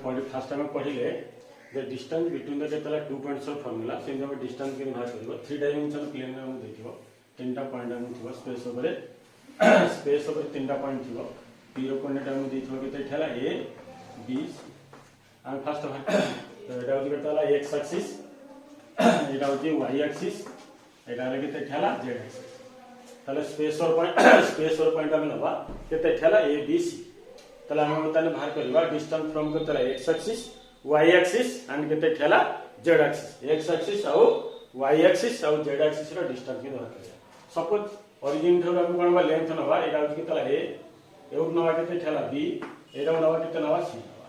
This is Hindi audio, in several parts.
फास्ट आम पढ़िले द डिस्टेंस बिटवीन द केतला 2 पॉइंट्स ऑफ फार्मूला से हम डिस्टेंस के बाहर करबो 3 डायमेंशन प्लेन में हम देखिबो तीनटा पॉइंट हम थिबो स्पेस ओवर तीनटा पॉइंट थिबो पी रो कोऑर्डिनेट हम देखिबो केते ठेला ए बी हम फास्ट तो एटा होती केतला एक्स एक्सिस एटा होती वाई एक्सिस एटा रे केते ठेला जेड एक्सिस ताले स्पेस और पॉइंट हम नबा केते ठेला ए बी सी ताले हम ताने बाहर करबा डिस्टेंस फ्रॉम केतला x axis y axis and केते ठेला z एक्सिस x एक्सिस और y एक्सिस और z एक्सिस रो डिस्टेंस के बाहर करबा सपोज ओरिजिन ठो हम कोनबा लेंथ नबा एटा होती केतला a एउ नबा केते ठेला b एटा नबा केते नबा c नबा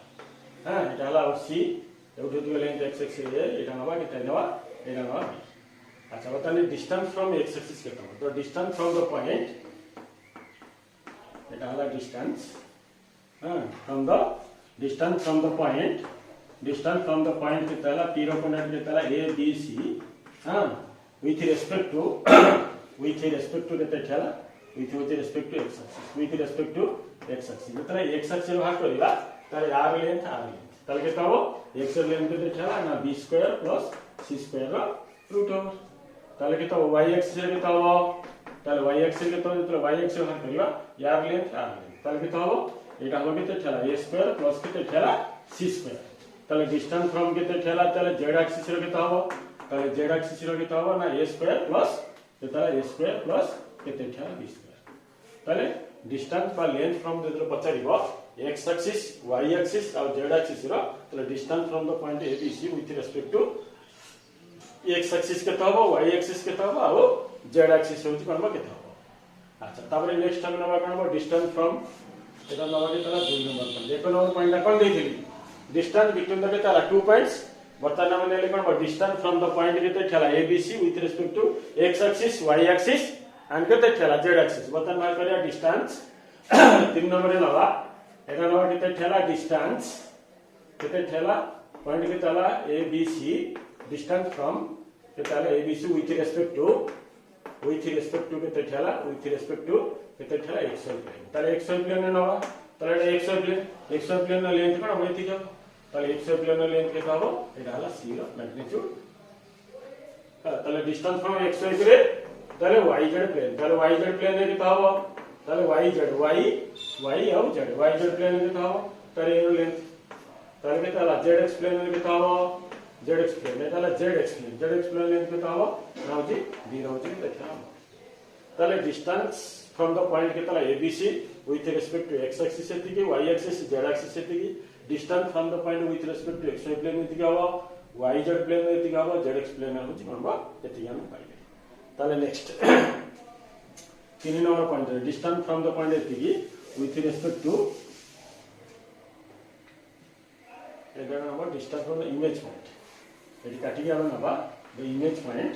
हां एटा हला c एउ होती लेंथ x एक्सिस a एटा नबा केते नबा एटा नबा b अच्छा बताने डिस्टेंस फ्रॉम x एक्सिस केतना तो डिस्टेंस फ्रॉम द पॉइंट एटा हला distance from the distance from the point केतला p रो कोऑर्डिनेट केतला a b c with respect to केते ठेला with respect to x axis केतला x एक्सिस भाग करबा तारे r लेंथ ताले केता हो x लेंथ केते ठेला ना b square plus c square रो रूट ओवर ताले केता हो y एक्सिस रे केता हो ताले y एक्सिस केता हो तो y एक्सिस भाग करबा r लेंथ ताले केता हो एटा हो केते ठेला a स्क्वायर प्लस केते ठेला c स्क्वायर ताले डिस्टेंस फ्रॉम केते ठेला ताले z एक्सिस रे केता हो ताले z एक्सिस रे केता हो ना a स्क्वायर प्लस केता a स्क्वायर प्लस केते ठेला b स्क्वायर ताले डिस्टेंस बा लेंथ फ्रॉम देतले पचारिबो x एक्सिस y एक्सिस और z एक्सिस रो ताले distance from the point a b c with respect to x axis केता हो y एक्सिस केता हो और z एक्सिस होती कोनबा केता हो अच्छा तापर नेक्स्ट हम नबा कोनबा डिस्टेंस फ्रॉम एटा नबा केतला 2 नंबर पॉइंट एक नंबर पॉइंट कोन देथिली डिस्टेंस बिटवीन द केतला 2 पॉइंट्स बर्तन हम नेले कोनबा डिस्टेंस फ्रॉम द पॉइंट केते ठेला a b c with respect to x axis y axis and केते ठेला z एक्सिस बर्तन मार करिया डिस्टेंस 3 नंबर नबा एटा नबा केते ठेला डिस्टेंस केते ठेला पॉइंट केतला a b c distance from केतला a b c with respect to केते ठेला विथ रिस्पेक्ट टू केते ठेला xy प्लेन ताले xy प्लेन नबा ताले xy प्लेन लेंथ कोन होइति जाव ताले xy प्लेन लेंथ केता हो एटा हला c रो मैग्नीट्यूड ताले डिस्टेंस फ्रॉम xy रे ताले yz प्लेन ने केता हो ताले y और z प्लेन ने केता हो ताले एरो लेंथ ताले केता zx प्लेन ने केता हो zx प्लेन ने ताले zx प्लेन लेंथ केता हो नाउजी b राउजी देखा ताले डिस्टेंस फ्रॉम द पॉइंट केतला abc with respect to x axis एतिकी y axis z axis एतिकी distance from the point with respect to xy plane एतिकी हवा yz प्लेन एतिकी हवा zx प्लेन होची कोनबा एतिकी हम पाइले ताले next 3 number point distance from the point एतिकी with respect to एटा number distance from the image point एटी काटी हम नबा द इमेज पॉइंट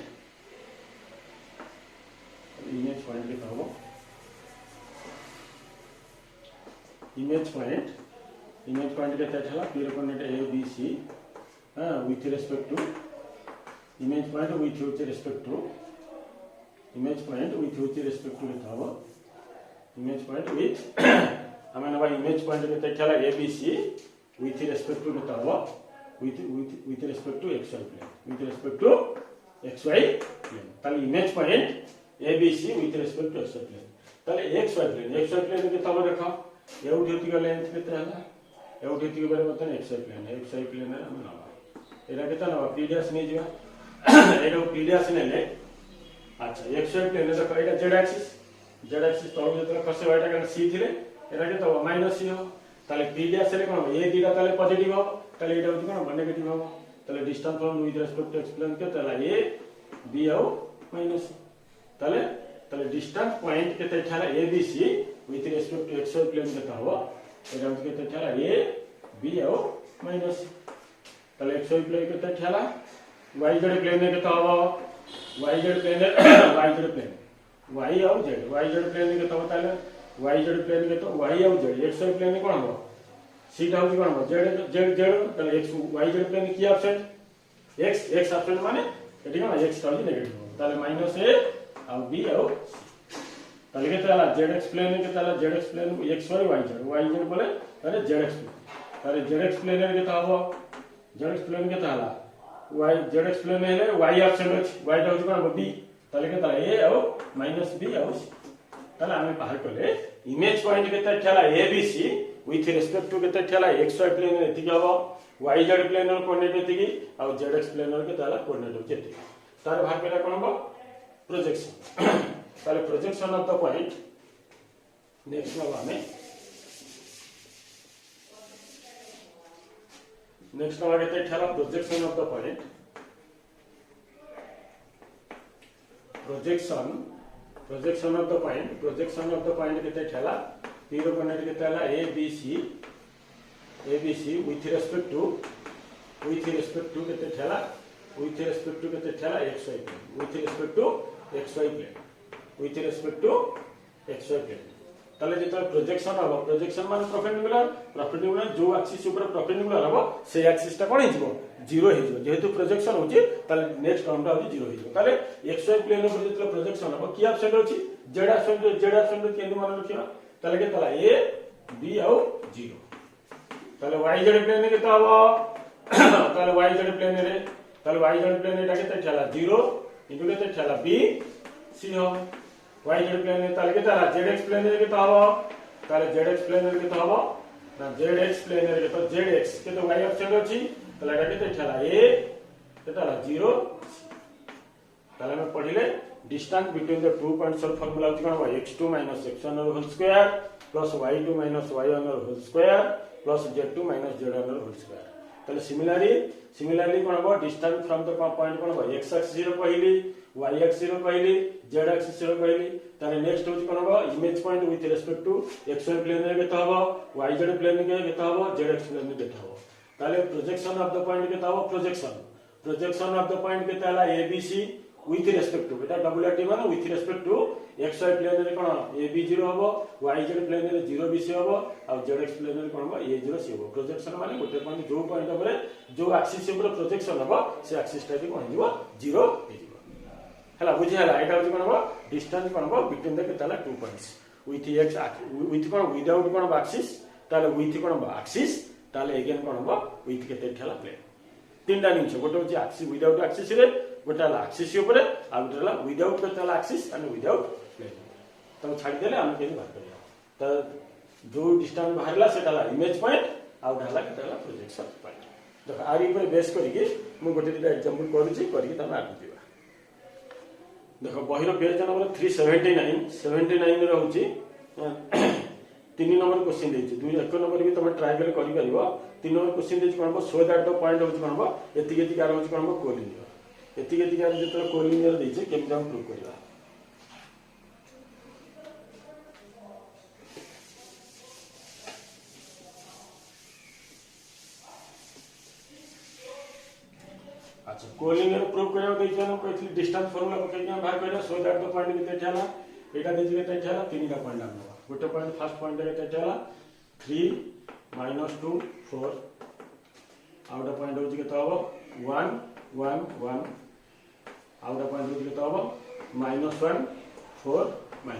के कहबो इमेज पॉइंट के ठेला p coordinate a b c with respect to image point with respect to कहबो इमेज पॉइंट विथ हमें नबा इमेज पॉइंट के ठेला a b c with respect to कहबो with respect to xy plane ताले image point a b c with respect to xy plane ताले xy प्लेन के तब देखो एउ ठेती का लेंथ केते हला एउ ठेती के बारे बताने xy प्लेन है हम नबा एरा केता नबा p डैश नै जिवा एरो p डैश नै ले अच्छा xy प्लेन है देखो एटा z एक्सिस तो जेतरा खसे वाइटा का c थिले एरा केता माइनस c हो ताले p डैश रे कोन a दिटा ताले पॉजिटिव हो ताले एटा होती कोन नेगेटिव हो ताले distance from with respect to x plane के ताले a b और माइनस ताले डिस्टेंस पॉइंट केते ठेला a b c with respect to xy plane केता हो एटा केते ठेला a b और माइनस ताले xy प्लेन केते ठेला yz प्लेन ने केता हो yz प्लेन y और z प्लेन केता हो ताले yz प्लेन केता y और z xy प्लेन कोन हो सीधा होती कोन हो z ताले x yz प्लेन की ऑप्शन x ऑप्शन माने एटी कोन x का नेगेटिव ताले माइनस a और b और ताले के ताला zx प्लेन के ताला zx प्लेन xy yz बोले ताले zx तारे जेड प्लेन के हबो जेड प्लेन के हला y जेड प्लेन हेले y ऑप्शन अछि y टा होछि कोन b ताले के ताला a और -b और c ताले आमे बाहर करले इमेज पॉइंट केते ठेला abc विथ रिस्पेक्ट टू केते ठेला xy प्लेन एति हबो yz प्लेन कोऑर्डिनेट एति और zx प्लेन के ताला कोऑर्डिनेट होछि एति तारे बाहर केला कोन हबो प्रोजेक्शन ताले projection of the point next नबा में नेक्स्ट नबा केते ठेला projection of the point projection of the point केते ठेला तीर कोऑर्डिनेट केते हला abc विथ रिस्पेक्ट टू केते ठेला xy plane with respect to xy plane ताले जेतो प्रोजेक्शन हबो प्रोजेक्शन माने परपेंडिकुलर जो एक्सिस ऊपर परपेंडिकुलर हबो से एक्सिस टा कोन हिजबो 0 हिजबो जेहेतु प्रोजेक्शन होची ताले नेक्स्ट टर्म टा होची 0 हिजबो ताले xy प्लेन ऊपर जेतो प्रोजेक्शन हबो की ऑप्शन होची z ऑप्शन केंदु मान रखिबा ताले के ताला a b और 0 ताले yz प्लेन के हबो ताले yz प्लेन एटा के ठेला 0 इनटू के ठेला b c हो yz प्लेन ताले के ताला zx प्लेन के हबो ताले zx प्लेन के हबो ना zx प्लेन के तो zx के तो y ऑप्शन अछि ताले एटा के ठेला a के ताला 0 ताले में पढिले distance between the two points of formula अछि कोन x2 - x1 whole square plus y2 - y1 whole square plus z2 - z1 whole square ताले सिमिलरली कोन हो डिस्टेंस फ्रॉम द पॉइंट कोन हो x एक्सिस 0 कहली y एक्सिस 0 कहली z एक्सिस 0 कहली ताले नेक्स्ट होची कोन हो image point with respect to xy plane के हबो yz प्लेन के हबो zx प्लेन के हबो ताले प्रोजेक्शन ऑफ द पॉइंट के हबो प्रोजेक्शन ऑफ द पॉइंट के ताला abc विथ रिस्पेक्ट टू एटा डबल टी माने with respect to xy plane रे कोन ab0 हबो yz प्लेन रे 0bc हबो और zx प्लेन रे कोन हबो a0c हबो प्रोजेक्शन माने गोटे पॉइंट जो पॉइंट ऊपर जो एक्सिस ऊपर प्रोजेक्शन हबो से एक्सिस टा कोन हिजबो 0 हिजबो हला बुझि हला एटा होची कोन हबो डिस्टेंस कोन हबो बिटवीन द केताला two points with x with कोन विदाउट कोन एक्सिस ताले विथ कोन हबो एक्सिस ताले अगेन कोन हबो विथ केते ठेला प्लेन तीनटा निछ गोटे होची एक्सिस विदाउट एक्सिस रे गोटे हला एक्सिस ऊपर आ गोटे हला विदाउट केताला एक्सिस एंड विदाउट प्लेन तो छाडी देले हम केनी बात करिया त जो डिस्टेंस बाहरला सेटाला इमेज पॉइंट आ गोटे हला केताला प्रोजेक्शन पॉइंट देख आरी ऊपर बेस करिके मु गोटे दिटा एग्जांपल करूची करिके तमे आगु दिबा देखो बहिरो पेज नंबर 379 रहउची 3 नंबर क्वेश्चन देछि 2 1 नंबर भी तमे ट्राई कर परिबो 3 नंबर क्वेश्चन देछि कोन सो दैट द पॉइंट होछि कोन एति कार होछि कोन कोलिनियर एति कार जेतरा कोलिनियर देछि केम हम प्रूव करबा अच्छा कोलिनियर प्रूव करबा देछि हम कहथि डिस्टेंस फार्मूला पकैके हम बाहर करबा सो दैट द पॉइंट केते ठेला एटा देछि केते ठेला तीनटा पॉइंट हम गोटे पॉइंट फर्स्ट पॉइंट केते ठेला 3 - 2 4 आउटा पॉइंट होछि केते हबो 1 1 1 आउटा पॉइंट होछि केते हबो -1 4 -1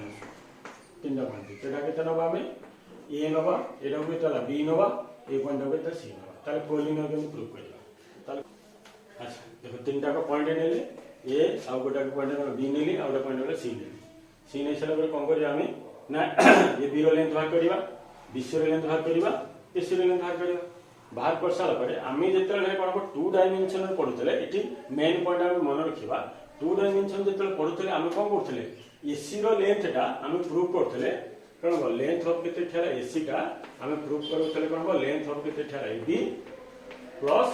तीनटा पॉइंट एटा केते नबा में a नबा एटा केते b नबा ए पॉइंट केते c नबा ताले कोलिनियर के प्रूव करबा ताले अच्छा देखो तीनटा को पॉइंट नेले a आ गोटा को पॉइंट b नेली आ गोटा पॉइंट c नेली c नै सला कोन करिया हमें ना ये b रो लेंथ बाहर करबा b रो लेंथ बाहर करबा a रो लेंथ बाहर करबा बाहर कर साला परे आमी जेतले कोन टू डायमेंशन रे पढुतले इठी मेन पॉइंट हम मन रखिबा टू डायमेंशन जेतले पढुतले आमी कोन करथले ac रो लेंथ टा आमी प्रूव करथले कोन बो लेंथ ऑफ केते ठेला ac टा आमी प्रूव करथले कोन बो लेंथ ऑफ केते ठेला ab प्लस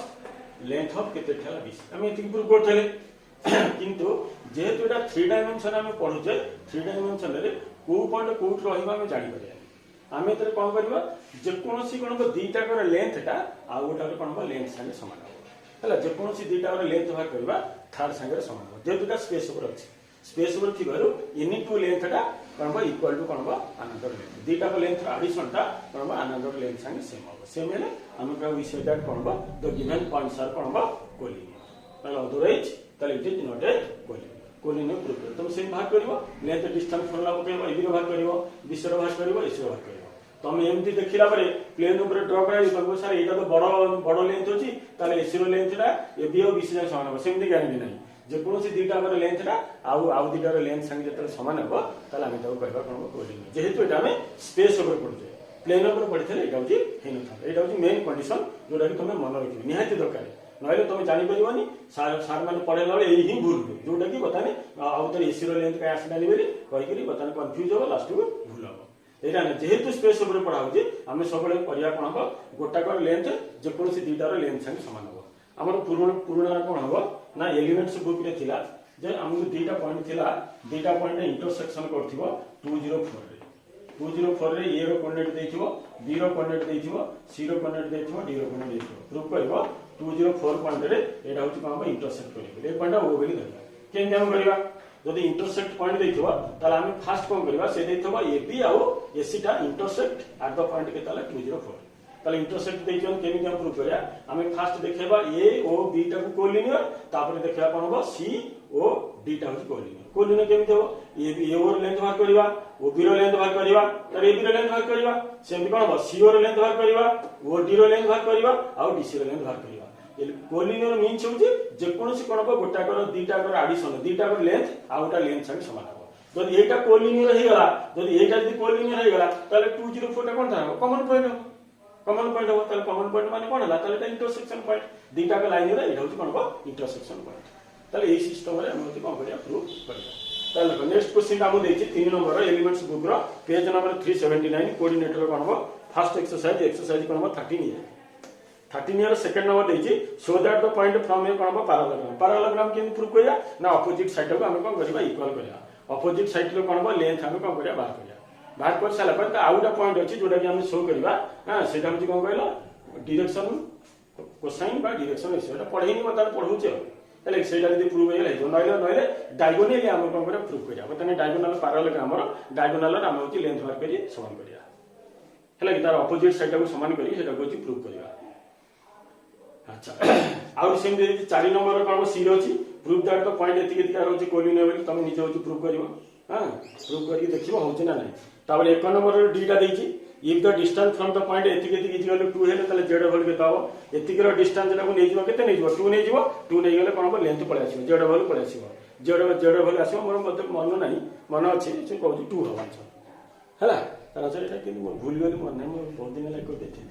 लेंथ ऑफ केते ठेला b आमी एति प्रूव करथले किंतु जेहेतु एटा 3 डायमेंशन आमी पढुचे 3 डायमेंशन रे को पॉइंट कोट रहिबा आमी जानि परिया आमे तरे कोन करबा जे कोनोसी कोन को दीटा कर लेंथ टा आ गोटा कोन को लेंथ संगे समान हो हला जे कोनोसी दीटा कर लेंथ बाहर करबा थर्ड संगे समान हो जे दुटा स्पेस ऊपर अछि स्पेस ऊपर थिबारु एनी टू लेंथ टा कोन को इक्वल टू कोन को अनदर लेंथ दीटा को लेंथ एडिशन टा कोन को अनदर लेंथ संगे सेम हो सेम हेले आमे का वी से दैट कोन को द गिवन पॉइंट्स आर कोन को कोलिनियर ताले अदरवाइज ताले it is not a collinear proof तुम सेम भाग करिवो लेंथ डिस्टेंस फॉर्मूला पकेबो ए बी रो भाग करिवो बी रो भाग करिवो ए रो भाग करिवो तुम एमती देखला प्लेन ऊपर ड्र कर सर यहाँ तो बड़ बड़ लेंथ अच्छी ताले एसी लेंथटा एबी और बीसी सामान हम सेमती ग्यारंटी ना जेकोसी दुईटाकर लेंथटा आउ दुईटार लेंथ संगे जो सामान हम ताले आम कहवा कौन कोलिनियर जेहेतु ये स्पेस पढ़ुचे प्लेन पढ़ी थे यहाँ यहाँ हूँ मेन कंडीशन जोटा कि तुम मन रख निहाती दरकार ना तुम जापर सार मैंने पढ़ेला बेले यही भूल हुए जोटा कि बर्तमान आउ तो एसी लेंथ कहीं आसलानी बोली कहीकि बर्तमान कन्फ्यूज हम लास्ट को भूल हम यहाँ ना जेहेतु स्पेस पढ़ा हो आम सब पढ़ा कौन हम गोटाकर लेंथ जेकोसी दुईटार लेंथ संगे सामान हम आम पुराणा कौन हम ना एलिमेंट्स बुक रे थिला जे हमको दुईटा पॉइंट थिला दुईटा पॉइंट इंटरसेक्शन करथिबो 204 रे 204 रे ए रो कोऑर्डिनेट देथिबो बी रो कोऑर्डिनेट देथिबो सी रो कोऑर्डिनेट देथिबो डी रो कोऑर्डिनेट देथिबो प्रूफ करबो 204 पॉइंट रे एटा होची हम इंटरसेक्ट करबो ए पॉइंट ओ बेली धरबा केन हम करबा जदि इंटरसेक्ट पॉइंट देथिबो ताले हम फास्ट कोन करबा से देथिबो एबी आ एसी टा इंटरसेक्ट एट द पॉइंट के ताले 204 ताले इंटरसेक्ट देइछन केमिति हम प्रूफ करिया हमें फास्ट देखेबा ए ओ बी टा को कोलिनियर तापर देखिबा कोन हो सी ओ डी टा हो कोलिनियर केमिति हो ए ओर लेंथ बाहर करबा ओ बी रो लेंथ बाहर करबा तारे ए बी रो लेंथ बाहर करबा सेमि कोन हो सी ओ रो लेंथ बाहर करबा ओ डी रो लेंथ बाहर करबा आ डी सी रो लेंथ बाहर करबा कोलिनियर मीन्स होची जे कोनोसी कोन हो गोटाकर दुईटाकर एडिशन दुईटाकर लेंथ आ गोटा लेंथ संगे समान हो जदि एटा कोलिनियर हे गला जदि एटा जदि कोलिनियर हे गला ताले 204 टा कोन था कॉमन पॉइंट हो कॉमन पॉइंट हो ताले कॉमन पॉइंट माने कोन हला ताले इंटरसेक्शन पॉइंट दुईटा का लाइन रे एटा होची कोन हो इंटरसेक्शन पॉइंट ताले ए सिस्टम रे हम होती कोन करिया प्रूफ करिया ताले नेक्स्ट क्वेश्चन हम देछि 3 नंबर एलिमेंट्स बुक रो पेज नंबर 379 कोऑर्डिनेटर कोन हो फर्स्ट एक्सरसाइज कोन हो 13 ईयर सेकंड नंबर देछि so that the point from A कोन हो पैरेललोग्राम केन प्रूफ करिया ना अपोजिट साइड को हम कोन करिया इक्वल करिया अपोजिट साइड रो कोन हो लेंथ हम कोन करिया बाहर कर सारा पर आउ गोटे पॉइंट अच्छी जोटा कि हम शो करवा हाँ से हूँ कौन कहल डिरेक्शन कोसाइन बा डिरेक्शन एटा पढ़ेनी बता पढ़ाऊे हेल्ले से प्रूव हो ना डायगोनाली आम कौन कर प्रूव करा बर्तमान डायगोनाल पैरेललोग्राम डायगोनाल आम हूँ लेंथ बाहर कर समान करा है तार अपोजिट साइड को समान कर प्रूव करवा अच्छा आउ सेम 4 नंबर कौन सी अच्छी प्रूफ दैट द पॉइंट एतिक रोचे कोलिनियर तुम निजे हूँ प्रूव कर हाँ प्रूव करके देखिए होची ना नहीं तापर 1 नंबर डीटा देछि if the distance from the point एतिक इक्वल 2 हेले तले जेड होल के ताव एतिक रो डिस्टेंस को नै जिवो केते नै जिवो 2 नै जिवो 2 नै गेले कोन लेंथ पळे आसीबो जेड होल पळे आसीबो जेड होल आसीबो मोर मते मन नाही मन अछि से कहू 2 होबा छ हला तारा से एटा कि भूल गेली मन नै मोर बहुत दिन लाइक कर देथि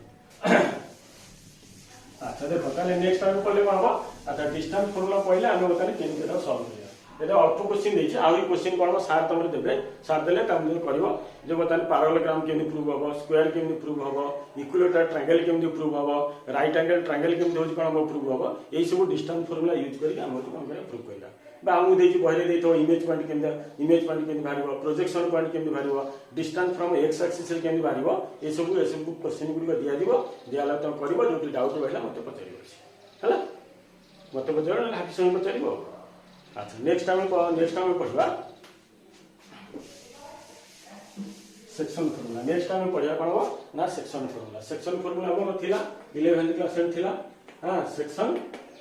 अच्छा देखो ताले नेक्स्ट टाइम पढ़ले कोन हो अच्छा डिस्टेंस फॉर्मूला पहिले हम बताले केन केटा सॉल्व करिया ये अल्प क्वेश्चन देखिए आउरी क्वेश्चन कौन सार तुम देवे सार देले तुम कर जो बर्तमान पैरेललोग्राम केमती प्रूव हम स्क्वायर केमती प्रूव हम इक्विलेटरल ट्रायंगल केमती प्रूव हम राइट एंगल ट्रायंगल केमती होची कोन हम प्रूव हम यही सब डिस्टेंस फॉर्मूला यूज करके हम कोन करा प्रूव करला बा हमु देछि बहिले देतो इमेज पॉइंट केमती बाहरिबो प्रोजेक्शन पॉइंट केमती बाहरिबो डिस्टेंस फ्रॉम एक्स एक्सिस केमती बाहरिबो ये सब क्वेश्चन गुडी दिया दिबो दियाला तुम करबो जो डाउट रहला मते पचारिबो हला मते पचारो हाथी संग पचारिबो अच्छा नेक्स्ट टाइम पढ़ा सेक्शन फॉर्मूला नेक्स्ट टाइम पढ़ा कौन हो ना सेक्शन फॉर्मूला हम थिला 11th क्लास रे थिला हां सेक्शन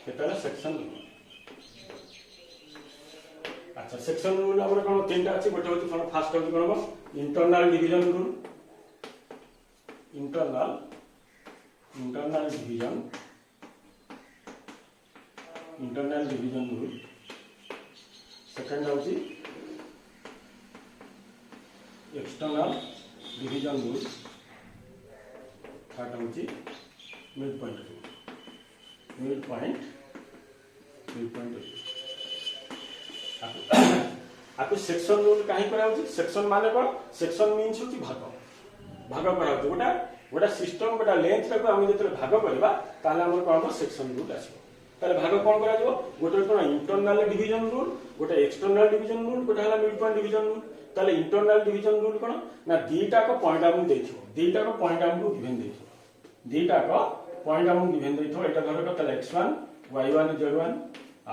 केतला सेक्शन अच्छा सेक्शन रूल हमर कोन तीनटा अछि गोटे होछि कोन फास्ट होछि कोन हो internal division rule internal division rule second होची एक्सटर्नल डिवीजन रूल थर्ड होची मिड पॉइंट आपको सेक्शन रूल कहीं करा होची सेक्शन माने कोन सेक्शन मीन्स होची भाग करा होची गोटा सिस्टम गोटा लेंथ को हम जतले भाग करबा ताले हमर कोन सेक्शन रूल आसीबो ताले भाग कोन करा जिवो गोटे कोन इंटरनल डिवीजन रूल गोटे एक्सटर्नल डिवीजन रूल गोटे हला मिड पॉइंट डिवीजन रूल ताले इंटरनल डिवीजन रूल कोन ना दीटा को पॉइंट हमु देथिबो दीटा को पॉइंट हमु गिवन देथिबो दीटा को पॉइंट हमु गिवन देथिबो एटा धरक ताले x1 y1 z1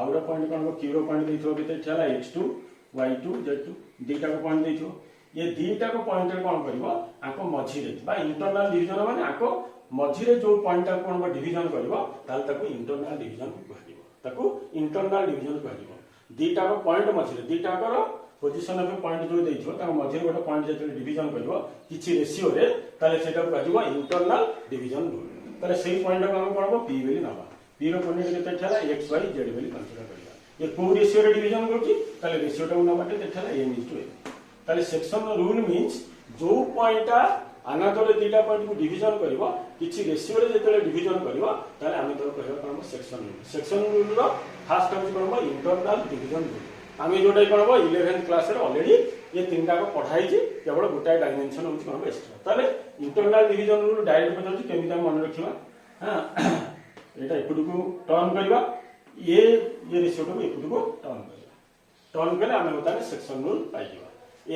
आउरा पॉइंट कोन को q रो पॉइंट देथिबो बिते छला x2 y2 z2 दीटा को पॉइंट देथिबो ये दीटा को पॉइंट रे कोन करबो आको मझी रे बा इंटरनल डिवीजन माने आको मझी रे जो पॉइंट को कोन डिवीजन करबो ताल ताको इंटरनल डिवीजन कहदिबो ताको इंटरनल डिवीजन कहदिबो दीटा को पॉइंट मझी रे दीटा को पोजिशन ऑफ पॉइंट जो देइछो ता मझे गोटे पॉइंट जेते डिवीजन करबो किछि रेशियो रे ताले सेटा कहजिबो इंटरनल डिवीजन रूल ताले सेही पॉइंट को हम करबो p बेली नबा p रो कोऑर्डिनेट केते छला x y z बेली कंसीडर करबा ये को रेशियो रे डिवीजन करछि ताले रेशियो टा नबाटे देखला m/n ताले सेक्शन रूल मींस जो पॉइंट अनदर दुटा पॉइंट को डिवीजन करबो किछि रेशियो रे जेते डिवीजन करबो ताले हम तो कहबो करबो सेक्शन रूल रो फर्स्ट हम करबो इंटरनल डिवीजन रूल आम जोटा कौन 11th क्लास ऑलरेडी ये तीन टाक पढ़ाई केवल गोटाए डायमेंशन हूँ कौन एक्सट्रा ताले इंटरनल डिवीजन रूल डायरेक्ट पचार केमी मन रखा हाँ यहाँ एपट को टर्न करवा ये रेशियो को एपट को टर्न कले आम बता सेक्शन रूल पाई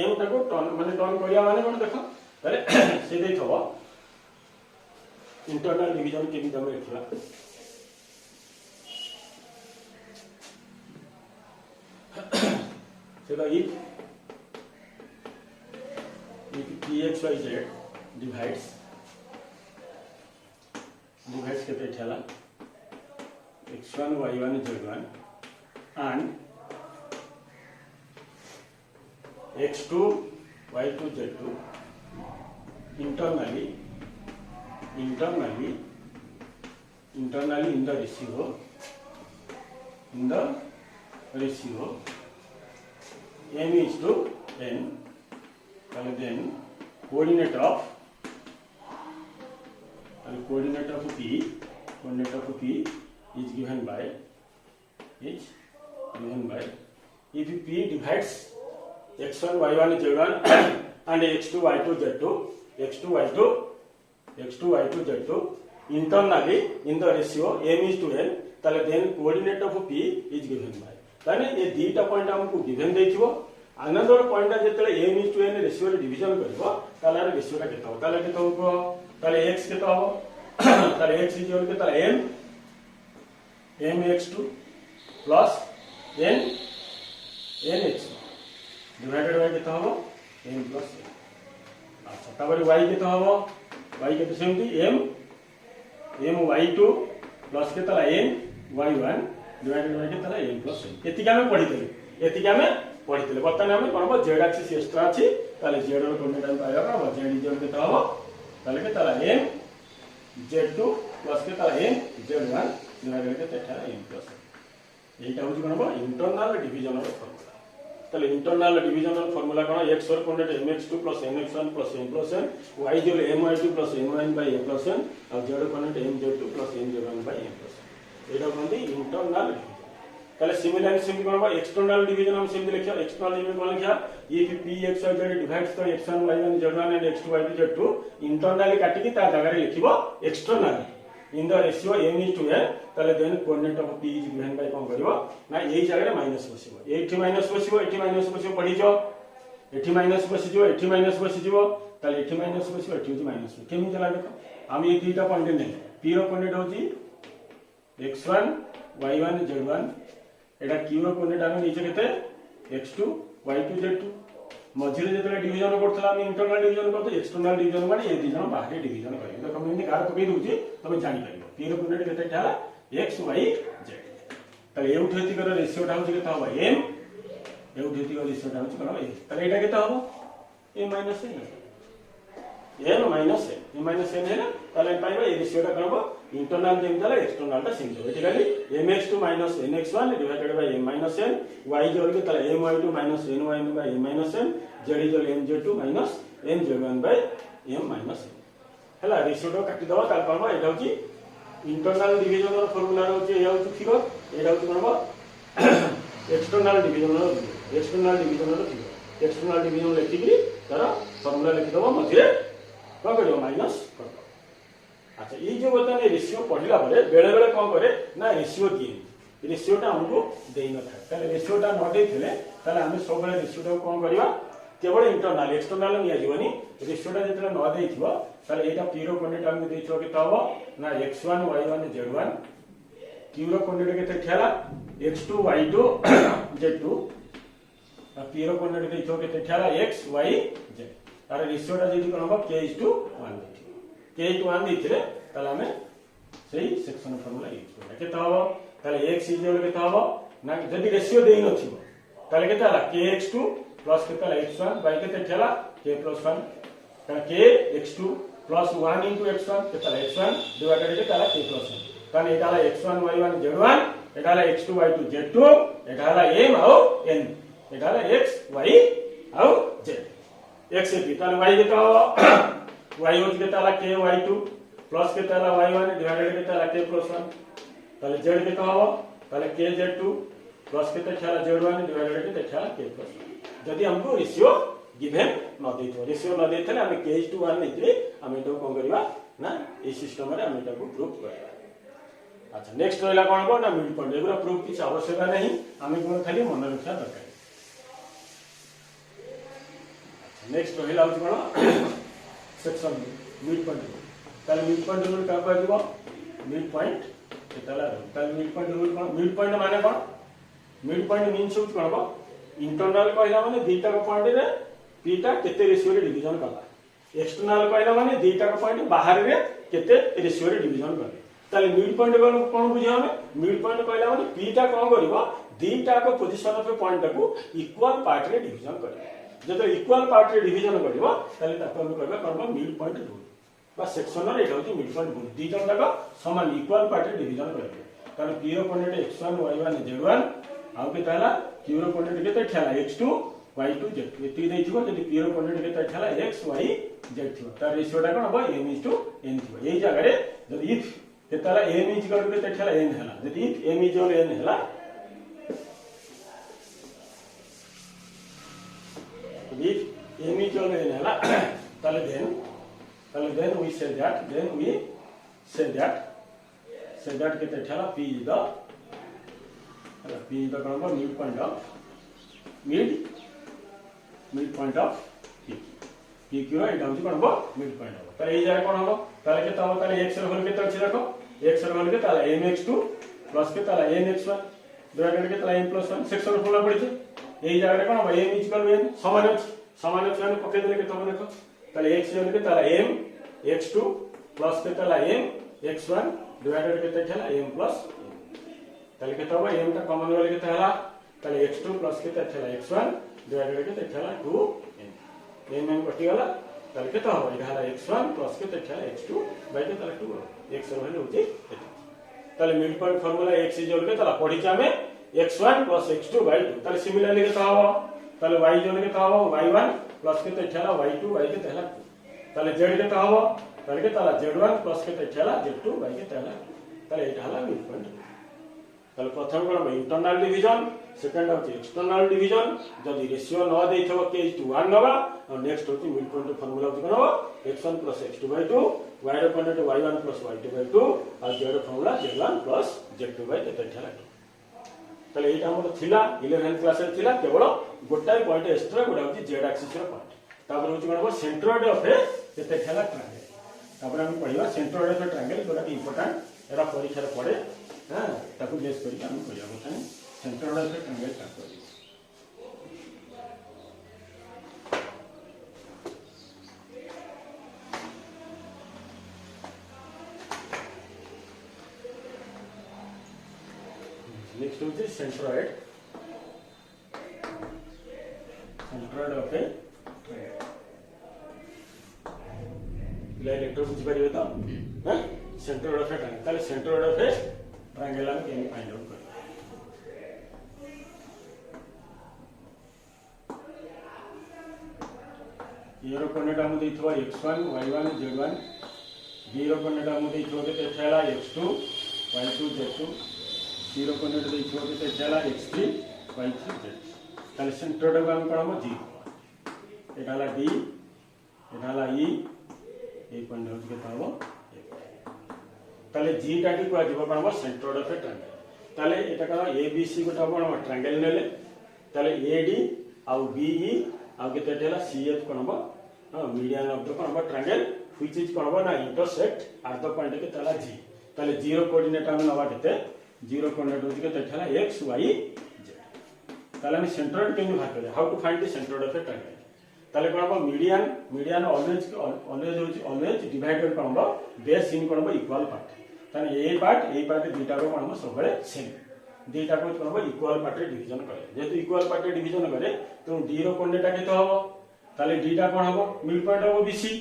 एम टाक टर्न माने टर्न करवा माने कौन देख से इंटरनल डिवीजन केमी रखा so if pxyz divides केते छला x1 y1 z1 and x2 y2 z2 internally in the ratio m is to n and then coordinate of p is given by if p divides x1 y1 z1 and x2 y2 z2 internally in the ratio m is to n then coordinate of p is given by ताने ये दीटा पॉइंट हमको गिवन देथिबो अनदर पॉइंट जेतले m is to n ratio रे डिवीजन करबो ताले रेशियो टा केता हो ताले केता हो ताले x केता हो ताले x इज इक्वल टू ताले m x2 plus n x divided by केता हो m प्लस n अच्छा तापर y केता हो y केते सेमती m y2 प्लस केता n y1 डिवाइडेड बाय केतला m प्लस n एतिका में पढितले बर्तमान हम करबो z एक्सिस एक्स्ट्रा अछि ताले z रो कोऑर्डिनेट हम पाइबा करबो z इज इक्वल टू हो ताले केतला m z2 प्लस केतला m z1 डिवाइडेड बाय केतला m प्लस n एटा होची करबो इंटरनल डिवीजन रो फार्मूला ताले इंटरनल डिवीजन रो फार्मूला कोन x रो coordinate mx2 plus mx1 plus m plus n y जो my2 plus my1 by a plus n और z रो coordinate mz2 plus mz1 by m plus n एटा कोन इंटरनल डिवीजन ताले सिमिलरली सिम कोन एक्सटर्नल डिवीजन हम सिम लिखिया एक्सटर्नल डिवीजन कोन लिखिया if p x y z divides the x1 y1 z1 and x2 y2 z2 internally काटी की ता जगह रे लिखिबो externally in the ratio m is to n ताले then coordinate of p is given by कोन करिवो ना एही जगह रे माइनस बसिबो एठी माइनस बसिबो पढी जो एठी माइनस बसिबो ताले एठी माइनस बसिबो एठी होची माइनस केमी चला देखो हम ये तीनटा पॉइंट नै p रो कोऑर्डिनेट होची x1 y1 z1 एटा q रो कोऑर्डिनेट हम नीचे केते x2 y2 z2 मझिरे जेतले डिवीजन करथला हम इंटरनल डिवीजन करतो एक्सटर्नल डिवीजन माने ए दिजन बाहर डिवीजन करियो तो हम इने कार पकई दोची तबे जानि परिबो p रो कोऑर्डिनेट केते ठाला x y z तले एउठेति कर रेशियो टा होची केता होबा m एउठेति कर रेशियो टा होची कोन ए तले एटा केता होबो a minus n m minus n है ना तले पाइबा ए रेशियो टा करबो इंटरनल जेम तले एक्सटर्नल टा SIM basically mx2 minus nx1 divided by m minus n y जोड़ के तले my2 minus ny by m minus n z जोड़ mz2 minus mz1 by m minus n हला रेशियो टा काटि दबा ताल करबा एटा होची इंटरनल डिवीजन रो फार्मूला होची ए होची फिगर एटा होची करबा एक्सटर्नल डिवीजन रो एक्सटर्नल डिवीजन लिखि तार फार्मूला लिखि दबा मझे कौन करियो माइनस कर अच्छा ये जो बतने रेशियो पढ़ला बरे बेले बेले कौन करे ना रेशियो दिए रेशियो टा हमको देई न था ताले रेशियो टा न देथिले ताले हम सब बेले रेशियो टा कौन करिवा केवल इंटरनल एक्सटर्नल निया जीवनी रेशियो टा जेतले न देथिबो ताले एटा p रो कोऑर्डिनेट हम देथिबो के तबो ना x1 y1 z1 q रो कोऑर्डिनेट केते ठेला x2 y2 z2 p रो कोऑर्डिनेट देथिबो केते ठेला x y z तारे रेशियो टा जेदी कोन हो k:1 k:1 दिथिले ताले हमें सही सेक्शन फार्मूला यूज करबा केता हो ताले x इज इक्वल केता हो ना जदी रेशियो देई नथिबो ताले केता हला kx2 प्लस के x1 बाय के ठेला k प्लस 1 कारण k x2 plus 1 into x1 के x1 डिवाइडेड के k प्लस 1 कारण एटा x1 y1 z1 एटा x2 y2 z2 एटा m और n एटा x y और z x से p ताले y के y हो के k y2 प्लस के y1 डिवाइडेड के k प्लस 1 ताले z के ताले k z2 प्लस के z1 डिवाइडेड के k प्लस 1 जदि हमको रेशियो गिवन न देथो रेशियो न देथले हम k:1 नेत्री हम एटा कोन करबा ना ए सिस्टम रे हम एटा को प्रूफ करबा। अच्छा नेक्स्ट रहला कोन को ना मिड पॉइंट एगुरा प्रूफ किछ आवश्यकता नहीं हमें कोन खाली मन रखा दरकार। नेक्स्ट रहला होछ कोन सेक्शन मिड पॉइंट ताले मिड पॉइंट रूल का कहबो मिड पॉइंट केतला ताले मिड पॉइंट रूल कोन मिड पॉइंट माने कोन मिड पॉइंट मींस होछ कोन को इंटरनल कहला माने दुईटा को पॉइंट रे पीटा केते रेशियो रे डिवीजन करला एक्सटर्नल कहला माने दुईटा को पॉइंट बाहर रे केते रेशियो रे डिवीजन करले ताले मिड पॉइंट कोन बुझियो हमें मिड पॉइंट कहला माने पीटा कोन करबो दुईटा को पोजीशन ऑफ पॉइंट को इक्वल पार्ट रे डिवीजन करबो जब इक्वल पार्ट रे डिवीजन करबो ताले ताको हम कहबा करबो मिड पॉइंट रूल बा सेक्शन रे एटा होची मिड पॉइंट रूल दुईटा तक समान इक्वल पार्ट रे डिवीजन करबो कारण p रो कोऑर्डिनेट x1 y1 z1 आउ के ताला q रो कोऑर्डिनेट केते ठेला x2 y2 z2 एति देथिबो जदि p रो कोऑर्डिनेट केते ठेला x y z थिबो तार रेशियो टा कोन हो m:n थिबो एई जगह रे जदि if केताला m इज इक्वल टू केते ठेला n हला जदि if m is equal n हला if m is equal n हला ताले then we say that केते ठेला p is the P is the kind of mid point of PQ रो एटा होची कोन हो मिड पॉइंट हो ताले ए जाय कोन हो ताले केता हो ताले x रो होल केता अछि देखो x रो होल के ताले mx2 प्लस के ताले nx1 डिवाइडेड के ताले m + 1 सेक्शन रो फॉर्मूला पड़ी छे ए जाय रे कोन हो m n समान अछि पके देले केता हो देखो ताले x होल के ताले m x2 प्लस के ताले m x1 डिवाइडेड के ताले m + ताले केता हो m टा कॉमन वाले केता हला ताले x2 प्लस के ताले x1 डिवाइडेड के ताले 2n m कटि गला ताले केता हो इहला x1 प्लस के ताले x2 बाय के ताले 2 x रो होले होची ताले mid point formula x equal के ताले पढी छामे x1 प्लस x2 बाय 2 ताले सिमिलरली केता हो ताले y इक्वल केता हो y1 प्लस के ताले y2 बाय के ताले 2 ताले z केता हो ताले के ताले z1 प्लस के ताले z2 बाय के ताले 2 ताले एटा हला मिड पॉइंट ताले प्रथम कोन इंटरनल डिवीजन सेकंड होची एक्सटर्नल डिवीजन जदि रेशियो न देथबो k:1 नबा और नेक्स्ट होची मिड पॉइंट फार्मूला होची कोन x1 + x2/2 y रो कोऑर्डिनेट y1 + y2/2 और z रो फार्मूला z1 + z2/2 ठेला ताले एटा हमर थिला 11th क्लास रे थिला केवल गोटाय पॉइंट एक्स्ट्रा गोटा होची z एक्सिस रो पॉइंट तापर होची कोन सेंट्रोइड ऑफ ए केते ठेला ट्रायंगल तापर हम पढिबा सेंट्रोइड ऑफ ट्रायंगल जोटा कि इंपोर्टेंट एरा परीक्षा रे पड़े हां ताको बेस करी हम करिया होता है सेंट्रोइड ऑफ ट्रायंगल का करी नेक्स्ट होची सेंट्रोइड ऑफ ए इलेक्ट्रो बुझी परिबे तो हां सेंट्रोइड ऑफ ए ट्रायंगल ताले सेंट्रोइड ऑफ ए ट्रायंगल हम केन फाइंड आउट कर ए रो कोऑर्डिनेट हम देथवा x1 y1 z1 b रो कोऑर्डिनेट हम देथवा के ठेला x2 y2 z2 c रो कोऑर्डिनेट देथवा के ठेला x3 y3 z ताले सेंट्रोइड ऑफ हम कोन g एटाला d एटाला e ए पॉइंट हो के तावो ताले जी टा की को जीव कोन सेंट्रोइड ऑफ ए ट्रायंगल ताले एटा का abc गोटा कोन ट्रायंगल नेले ताले ad आउ be आउ केते देला cf कोन मीडियन ऑफ द कोन ट्रायंगल व्हिच इज कोन ना इंटरसेक्ट एट द पॉइंट के ताला g ताले जीरो कोऑर्डिनेट हम नवा केते जीरो कोऑर्डिनेट हो के ताला x y z ताले हम सेंट्रोइड के भाग करे how to find the centroid of a triangle ताले कोन मीडियन ऑलवेज डिवाइडेड कोन बेस इन कोन इक्वल पार्ट ताने ए पार्ट दुईटा रो कोन सब सेम दीटा को कौन हम इक्वाल पार्ट डिवीजन करे जेहेतु इक्वाल पार्ट डिवीजन करे तो डी रो कोऑर्डिनेट केते हबो ताले डीटा कोन हबो मिड पॉइंट ऑफ बीसी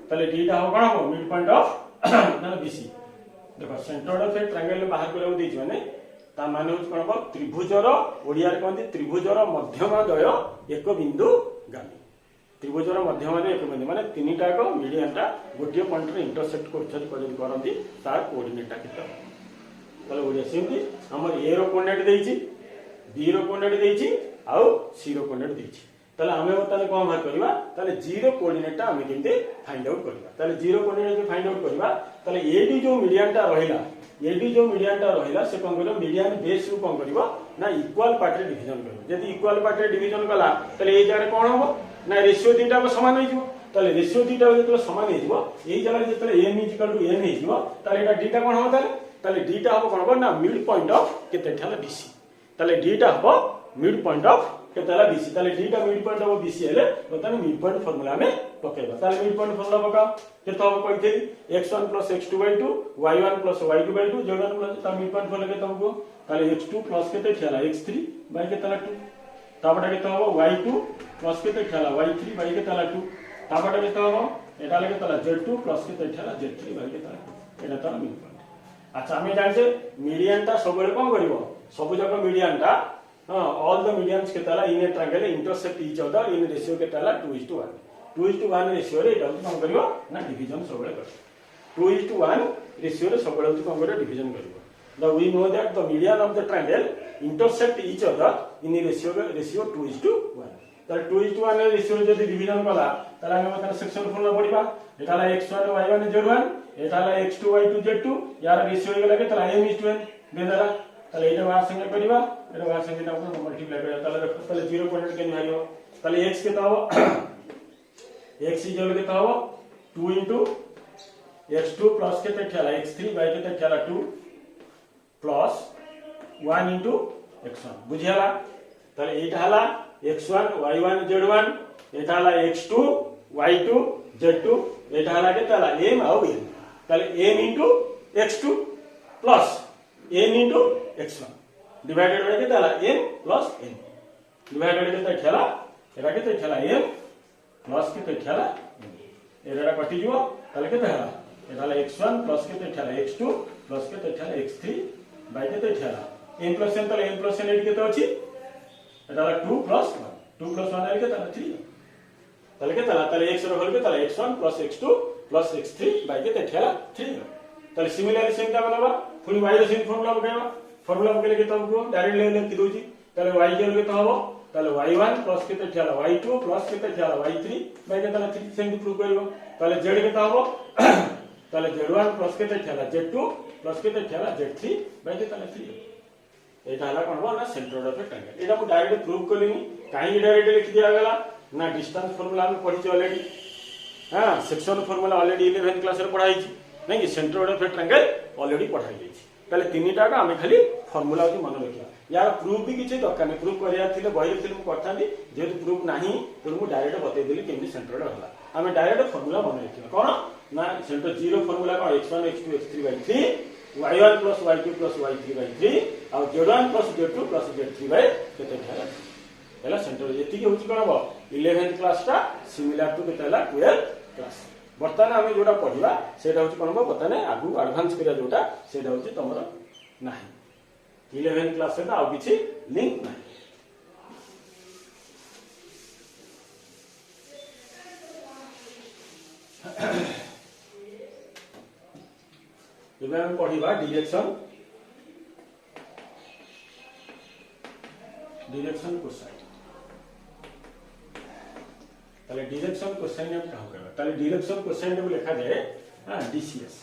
ताले डीटा हो कोन हबो मिड पॉइंट ऑफ ना बीसी देखो सेंटर ऑफ ए ट्रायंगल बाहर करबो देछि माने ता माने हो कोन हबो त्रिभुजर ओडिया रे कहंती त्रिभुजर मध्यमद्वय एक बिंदु गामी त्रिभुजर मध्यमद्वय एक बिंदु माने तीनटा को मीडियनटा गोटिए पॉइंट रे इंटरसेक्ट करछति तार कोऑर्डिनेट केते ताले ओडिया सेमती हमर ए रो कोऑर्डिनेट देछि बी रो कोऑर्डिनेट देछि आउ सी रो कोऑर्डिनेट देछि ताले हमें ताले कोन बाहर करबा ताले जी रो कोऑर्डिनेट हमें केमते फाइंड आउट करबा ताले जी रो कोऑर्डिनेट जो फाइंड आउट करबा ताले एडी जो मीडियनटा रहिला एडी जो मीडियनटा रहिला से कोन करबो मीडियन बेस रो कोन करबो ना इक्वल पार्ट रे डिवीजन करबो यदि इक्वल पार्ट रे डिवीजन कला ताले ए जारे कोन होबो ना रेशियो दीटा को समान होइजो ताले रेशियो दीटा जतले समान होइजो एई जगह जतले n = n होइजो ताले एटा डीटा कोन होबो ताले डीटा हबो कोन हबो ना मिड पॉइंट ऑफ केते थाला बीसी ताले डीटा हबो मिड पॉइंट ऑफ केते थाला बीसी ताले डीटा मिड पॉइंट ऑफ बीसी हेले बताने मिड पॉइंट फार्मूला में पकेबा ताले मिड पॉइंट फार्मूला पका केते हबो कहिथि x1 + x2/2 y1 + y2/2 z1 + ता मिड पॉइंट फार्मूला केते हबो ताले x2 + केते थाला x3 बाय केते थाला 2 ताबटा केते हबो y2 + केते थाला y3 बाय केते थाला 2 ताबटा केते हबो एटा लगे थाला z2 + केते थाला z3 बाय केते थाला एटा ताला मिड पॉइंट अच्छा हमें जानते मीडियन ता सब बेले कोन करिवो सब जक मीडियन ता ऑल द मीडियंस के ताला in a triangle intersect each other in ratio के ताला 2:1 2:1 रेशियो रे एटा कोन करिवो ना डिवीजन सब बेले कर 2:1 रेशियो रे सब बेले कोन करिवो डिवीजन करिवो the we know that the median of the triangle intersect each other in ratio 2:1 तार 2:1 रेशियो जदी डिवीजन कला ताला हम तार section formula पढिबा एटाला x1 y1 z1 एटाला x2 y2 z2 यार रेशियो हे लगे ताला m:n देदाला ताले एटा वार संगे पढिबा एटा वार संगे ताको मल्टीप्लाई करिया ताले रख ताले 0 कोऑर्डिनेट के निहारियो ताले x के ताव x इजल के ताव 2 * x2 + के तथ्याला x3 बाय के तथ्याला 2 प्लस 1 * x1 बुझियाला ताले एटा हला x1 y1 z1 एटा हला x2 y2 z2 एटा हला के ताला m आउ n ताले m * x2 plus n * x1 divided by के ताला m प्लस n डिवाइडेड के तथ्याला एटा के तथ्याला m प्लस के तथ्याला एटा कटि जिवो ताले के तथ्याला एटा हला x1 प्लस के तथ्याला x2 प्लस के तथ्याला x3 बाय के तथ्याला m प्लस n ताले m प्लस n एडी केते अछि एटा 2 + 1 2 + 1 आले के ताला 3 ताले के ताला ताले x रो होल के ताला x1 + x2 + x3 बाय के तथ्याला 3 ताले सिमिलरली सेम ता बनबा पुनी y रो सेम फार्मूला बकेबा फार्मूला बकेले के तमको डायरेक्ट ले लिखि दोजी ताले y के के तो हबो ताले y1 + के तथ्याला y2 + के तथ्याला y3 बाय के ताला 3 सेम प्रूव करबो ताले z के तो हबो ताले z1 + के तथ्याला z2 + के तथ्याला z3 बाय के ताला 3 एटा हला कोन हो ना सेंटर ऑफ ए ट्रायंगल एटा को डायरेक्ट प्रूव करलिनी काई डायरेक्ट लिख दिया गेला ना डिस्टेंस फार्मूला में पढी ऑलरेडी हां section formula already 11th class रे पढाई छी नहीं कि centre of a triangle already पढाई जाई छी ताले तीनटा का हमें खाली फार्मूला की मन रखिया यार प्रूफ भी किछि दरकार नै प्रूफ करिया थिले बही थिले मु करथांदी जेतु प्रूफ नाही तो मु डायरेक्ट बतै देली केमि सेंटर होला हमें डायरेक्ट फार्मूला मन रखिया कोन ना सेंटर जीरो फार्मूला का x1 x2 x3/3 y1 + y2 + y3/3 और z1 + z2 + z3 बाय केते थाला एला सेंटर एति के होची कोन हो 11th क्लास ता सिमिलर टू केतेला 12th क्लास बर्तमान हम जोटा पढिबा सेटा होची कोन हो बतने आगु एडवांस करिया जोटा सेटा होची तमरा नाही 11th क्लास से आ किछि लिंक नाही हम पढ़िबा डायरेक्शन कोसाइन ताले डायरेक्शन कोसाइन हम कहां करबा ताले डायरेक्शन कोसाइन को लिखा जाए हां डीसीएस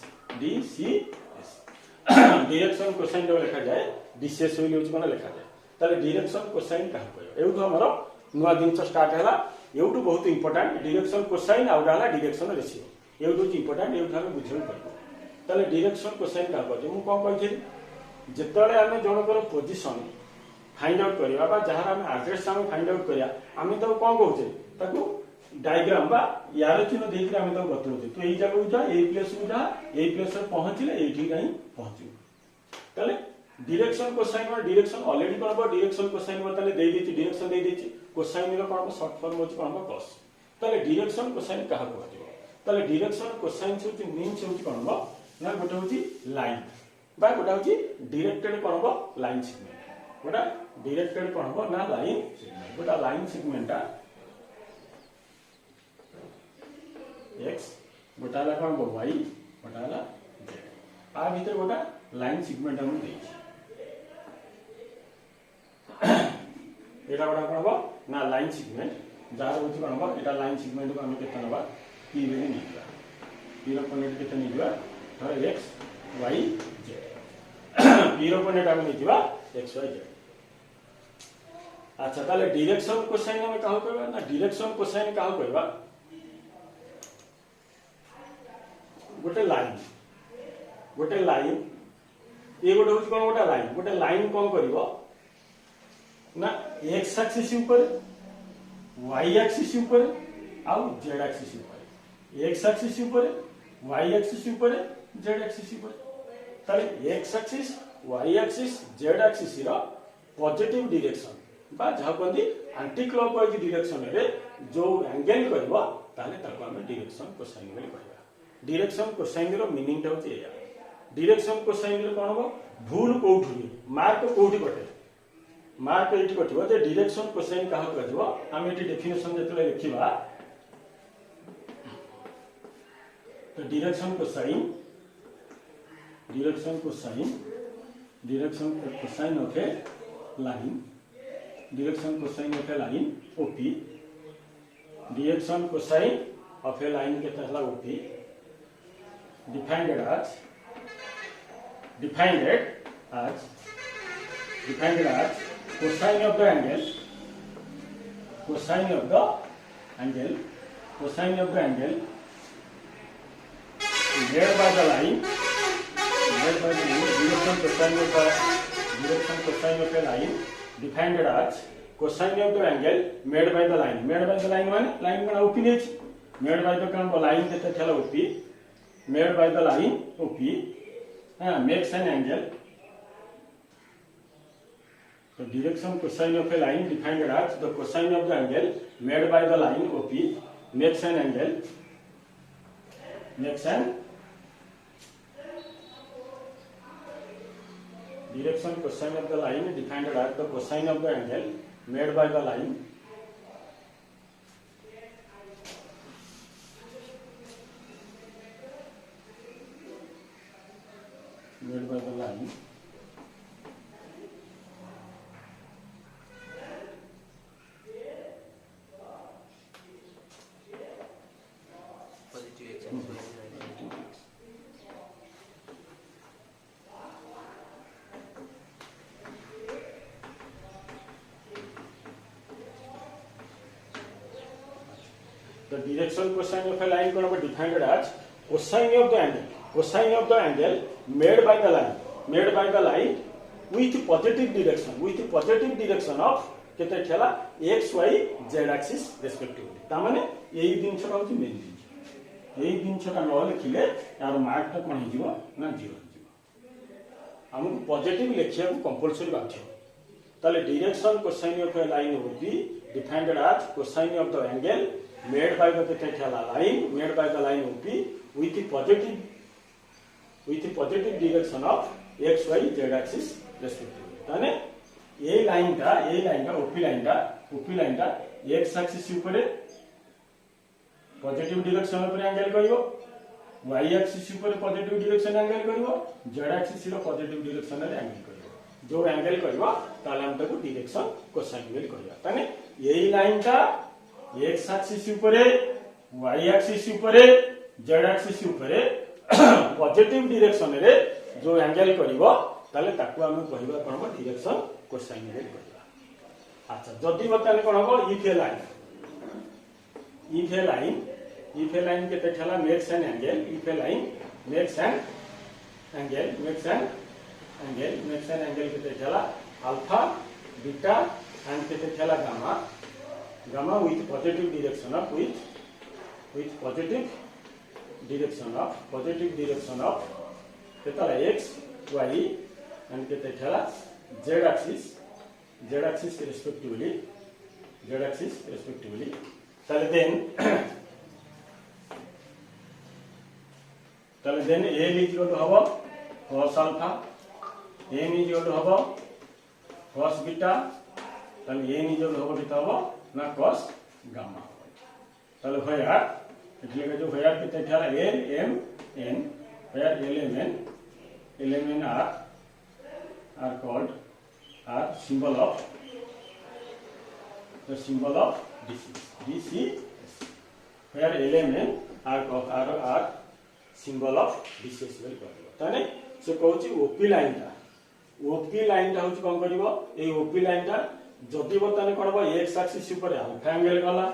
डायरेक्शन कोसाइन को लिखा जाए डीसीएस होई यूज कोन लिखा जाए ताले डायरेक्शन कोसाइन कहां करबा एउ तो हमरो नुवा दिन स्टार्ट हला एउ तो बहुत इंपोर्टेंट डायरेक्शन कोसाइन आउडा हला डायरेक्शन रेशियो एउ तो इंपोर्टेंट एउ हम बुझल पड़ो ताले डायरेक्शन कोसाइन का कहते मु कोन कहथि जेतले हमें जनकर पोजीशन फाइंड आउट करिया बा जहार हम एड्रेस हम फाइंड आउट करिया हमें तो कोन कहउछे ताकू डायग्राम बा यार चिन्ह देखि हमें तो बतौछे तो एई जगह जा एई प्लेस में जा एई प्लेस रे पहुंचले एठी कहीं पहुंचू ताले डायरेक्शन कोसाइन और डायरेक्शन ऑलरेडी कोन हो डायरेक्शन कोसाइन बताले दे देछि डायरेक्शन दे देछि कोसाइन रो कोन शॉर्ट फॉर्म होछि कोन हो cos ताले डायरेक्शन कोसाइन कहा को दिबो ताले डायरेक्शन कोसाइन होछि मीन्स होछि कोन हो ना गोटे होछि लाइन बा गोटे होछि डायरेक्टेड कोन हो लाइन सेगमेंट गोटा डायरेक्टेड कोन हो ना लाइन सेगमेंट गोटा लाइन सेगमेंट x गोटा ला कोन हो y गोटा ला z आ भीतर गोटा लाइन सेगमेंट हम देछि एटा बड़ा कोन हो ना लाइन सेगमेंट जार होछि कोन हो एटा लाइन सेगमेंट को हम केतना नबा p बेले निबा p रो कोऑर्डिनेट केतना निबा धर x y z p रो कोऑर्डिनेट हम निबा x y z अच्छा ताले डायरेक्शन कोसाइन हम काहो कहबा ना डायरेक्शन कोसाइन काहो कहबा गोटे लाइन ये गोटे होछि कोन गोटे लाइन कोन करिवो ना x एक्सिस ऊपर y एक्सिस ऊपर आ z एक्सिस ऊपर x एक्सिस ऊपर y एक्सिस ऊपर z एक्सिस ऊपर ताले x axis y axis z axis रो पॉजिटिव डायरेक्शन बा जहा कोंदी एंटी क्लॉकवाइज डायरेक्शन रे जो एंगल करबो ताले ताको हम डायरेक्शन कोसाइन बोली कहबा डायरेक्शन कोसाइन रो मीनिंग ता होछि या डायरेक्शन कोसाइन रो कोन हो भूल कोउठी मार्क कोउठी कटे मार्क एटी कटिबो जे डायरेक्शन कोसाइन काहा कहजबो हम एटी डेफिनेशन जेतले लिखिबा तो direction cosine of a line direction cosine of a line OP direction cosine of a line के तहला OP defined as cosine of the angle made by the line direction cosine of a line defined as cosine of the angle made by the line माने line का OP नेछ made by the काम line के तहला OP made by the line OP makes an angle. The direction cosine of a line defined as the cosine of the angle made by the line OP makes an angle. Direction cosine of the line defined as the cosine of the angle made by the line The direction cosine of a line can be defined as cosine of the angle made by the line with positive direction of केते ठेला x y z axis respectively ता माने एई दिनछटा होची मेन दिन एई दिनछटा न लिखिले यार मार्क ता कोन हिजिवो ना 0 हिजिवो हमकु पॉजिटिव लिखिया को कंपल्सरी बाध्य ताले direction cosine of a line होती defined as cosine of the angle made by the केते ठेला line made by the line OP with positive direction of x y z axis respectively ताने ए लाइन टा OP लाइन टा x एक्सिस ऊपर पॉजिटिव डायरेक्शन ऊपर एंगल करिवो y एक्सिस ऊपर पॉजिटिव डायरेक्शन एंगल करिवो z एक्सिस रो पॉजिटिव डायरेक्शन रे एंगल करिवो जो एंगल करिवो ताले हम ताको डायरेक्शन कोसाइन बोली कहबा ताने ए लाइन टा x एक्सिस ऊपर y एक्सिस ऊपर z एक्सिस ऊपर पॉजिटिव डायरेक्शन रे जो एंगल करिवो ताले ताको हम कहबा कोन डायरेक्शन कोसाइन रे कहबा अच्छा जदी बताले कोन हो इफ ए लाइन के ठेला makes an angle if A line makes an angle के ठेला अल्फा बीटा एंड के ठेला gamma with positive direction of केतला x y and केते ठेला z axis respectively ताले then a is equal to हबो cos alpha m is equal to हबो cos beta ताले n is equal to हबो कितना हबो ना cos gamma ताले होया એટલે કે જો होया किते ठेला l m n where element are called are symbol of DCS where element are symbol of DCS बोल कहबो ताने से कहूची OP लाइन ता होची कोन करबो ए OP लाइन ता जदि बर्तन करबो x एक्सिस ऊपर अल्फा एंगल गला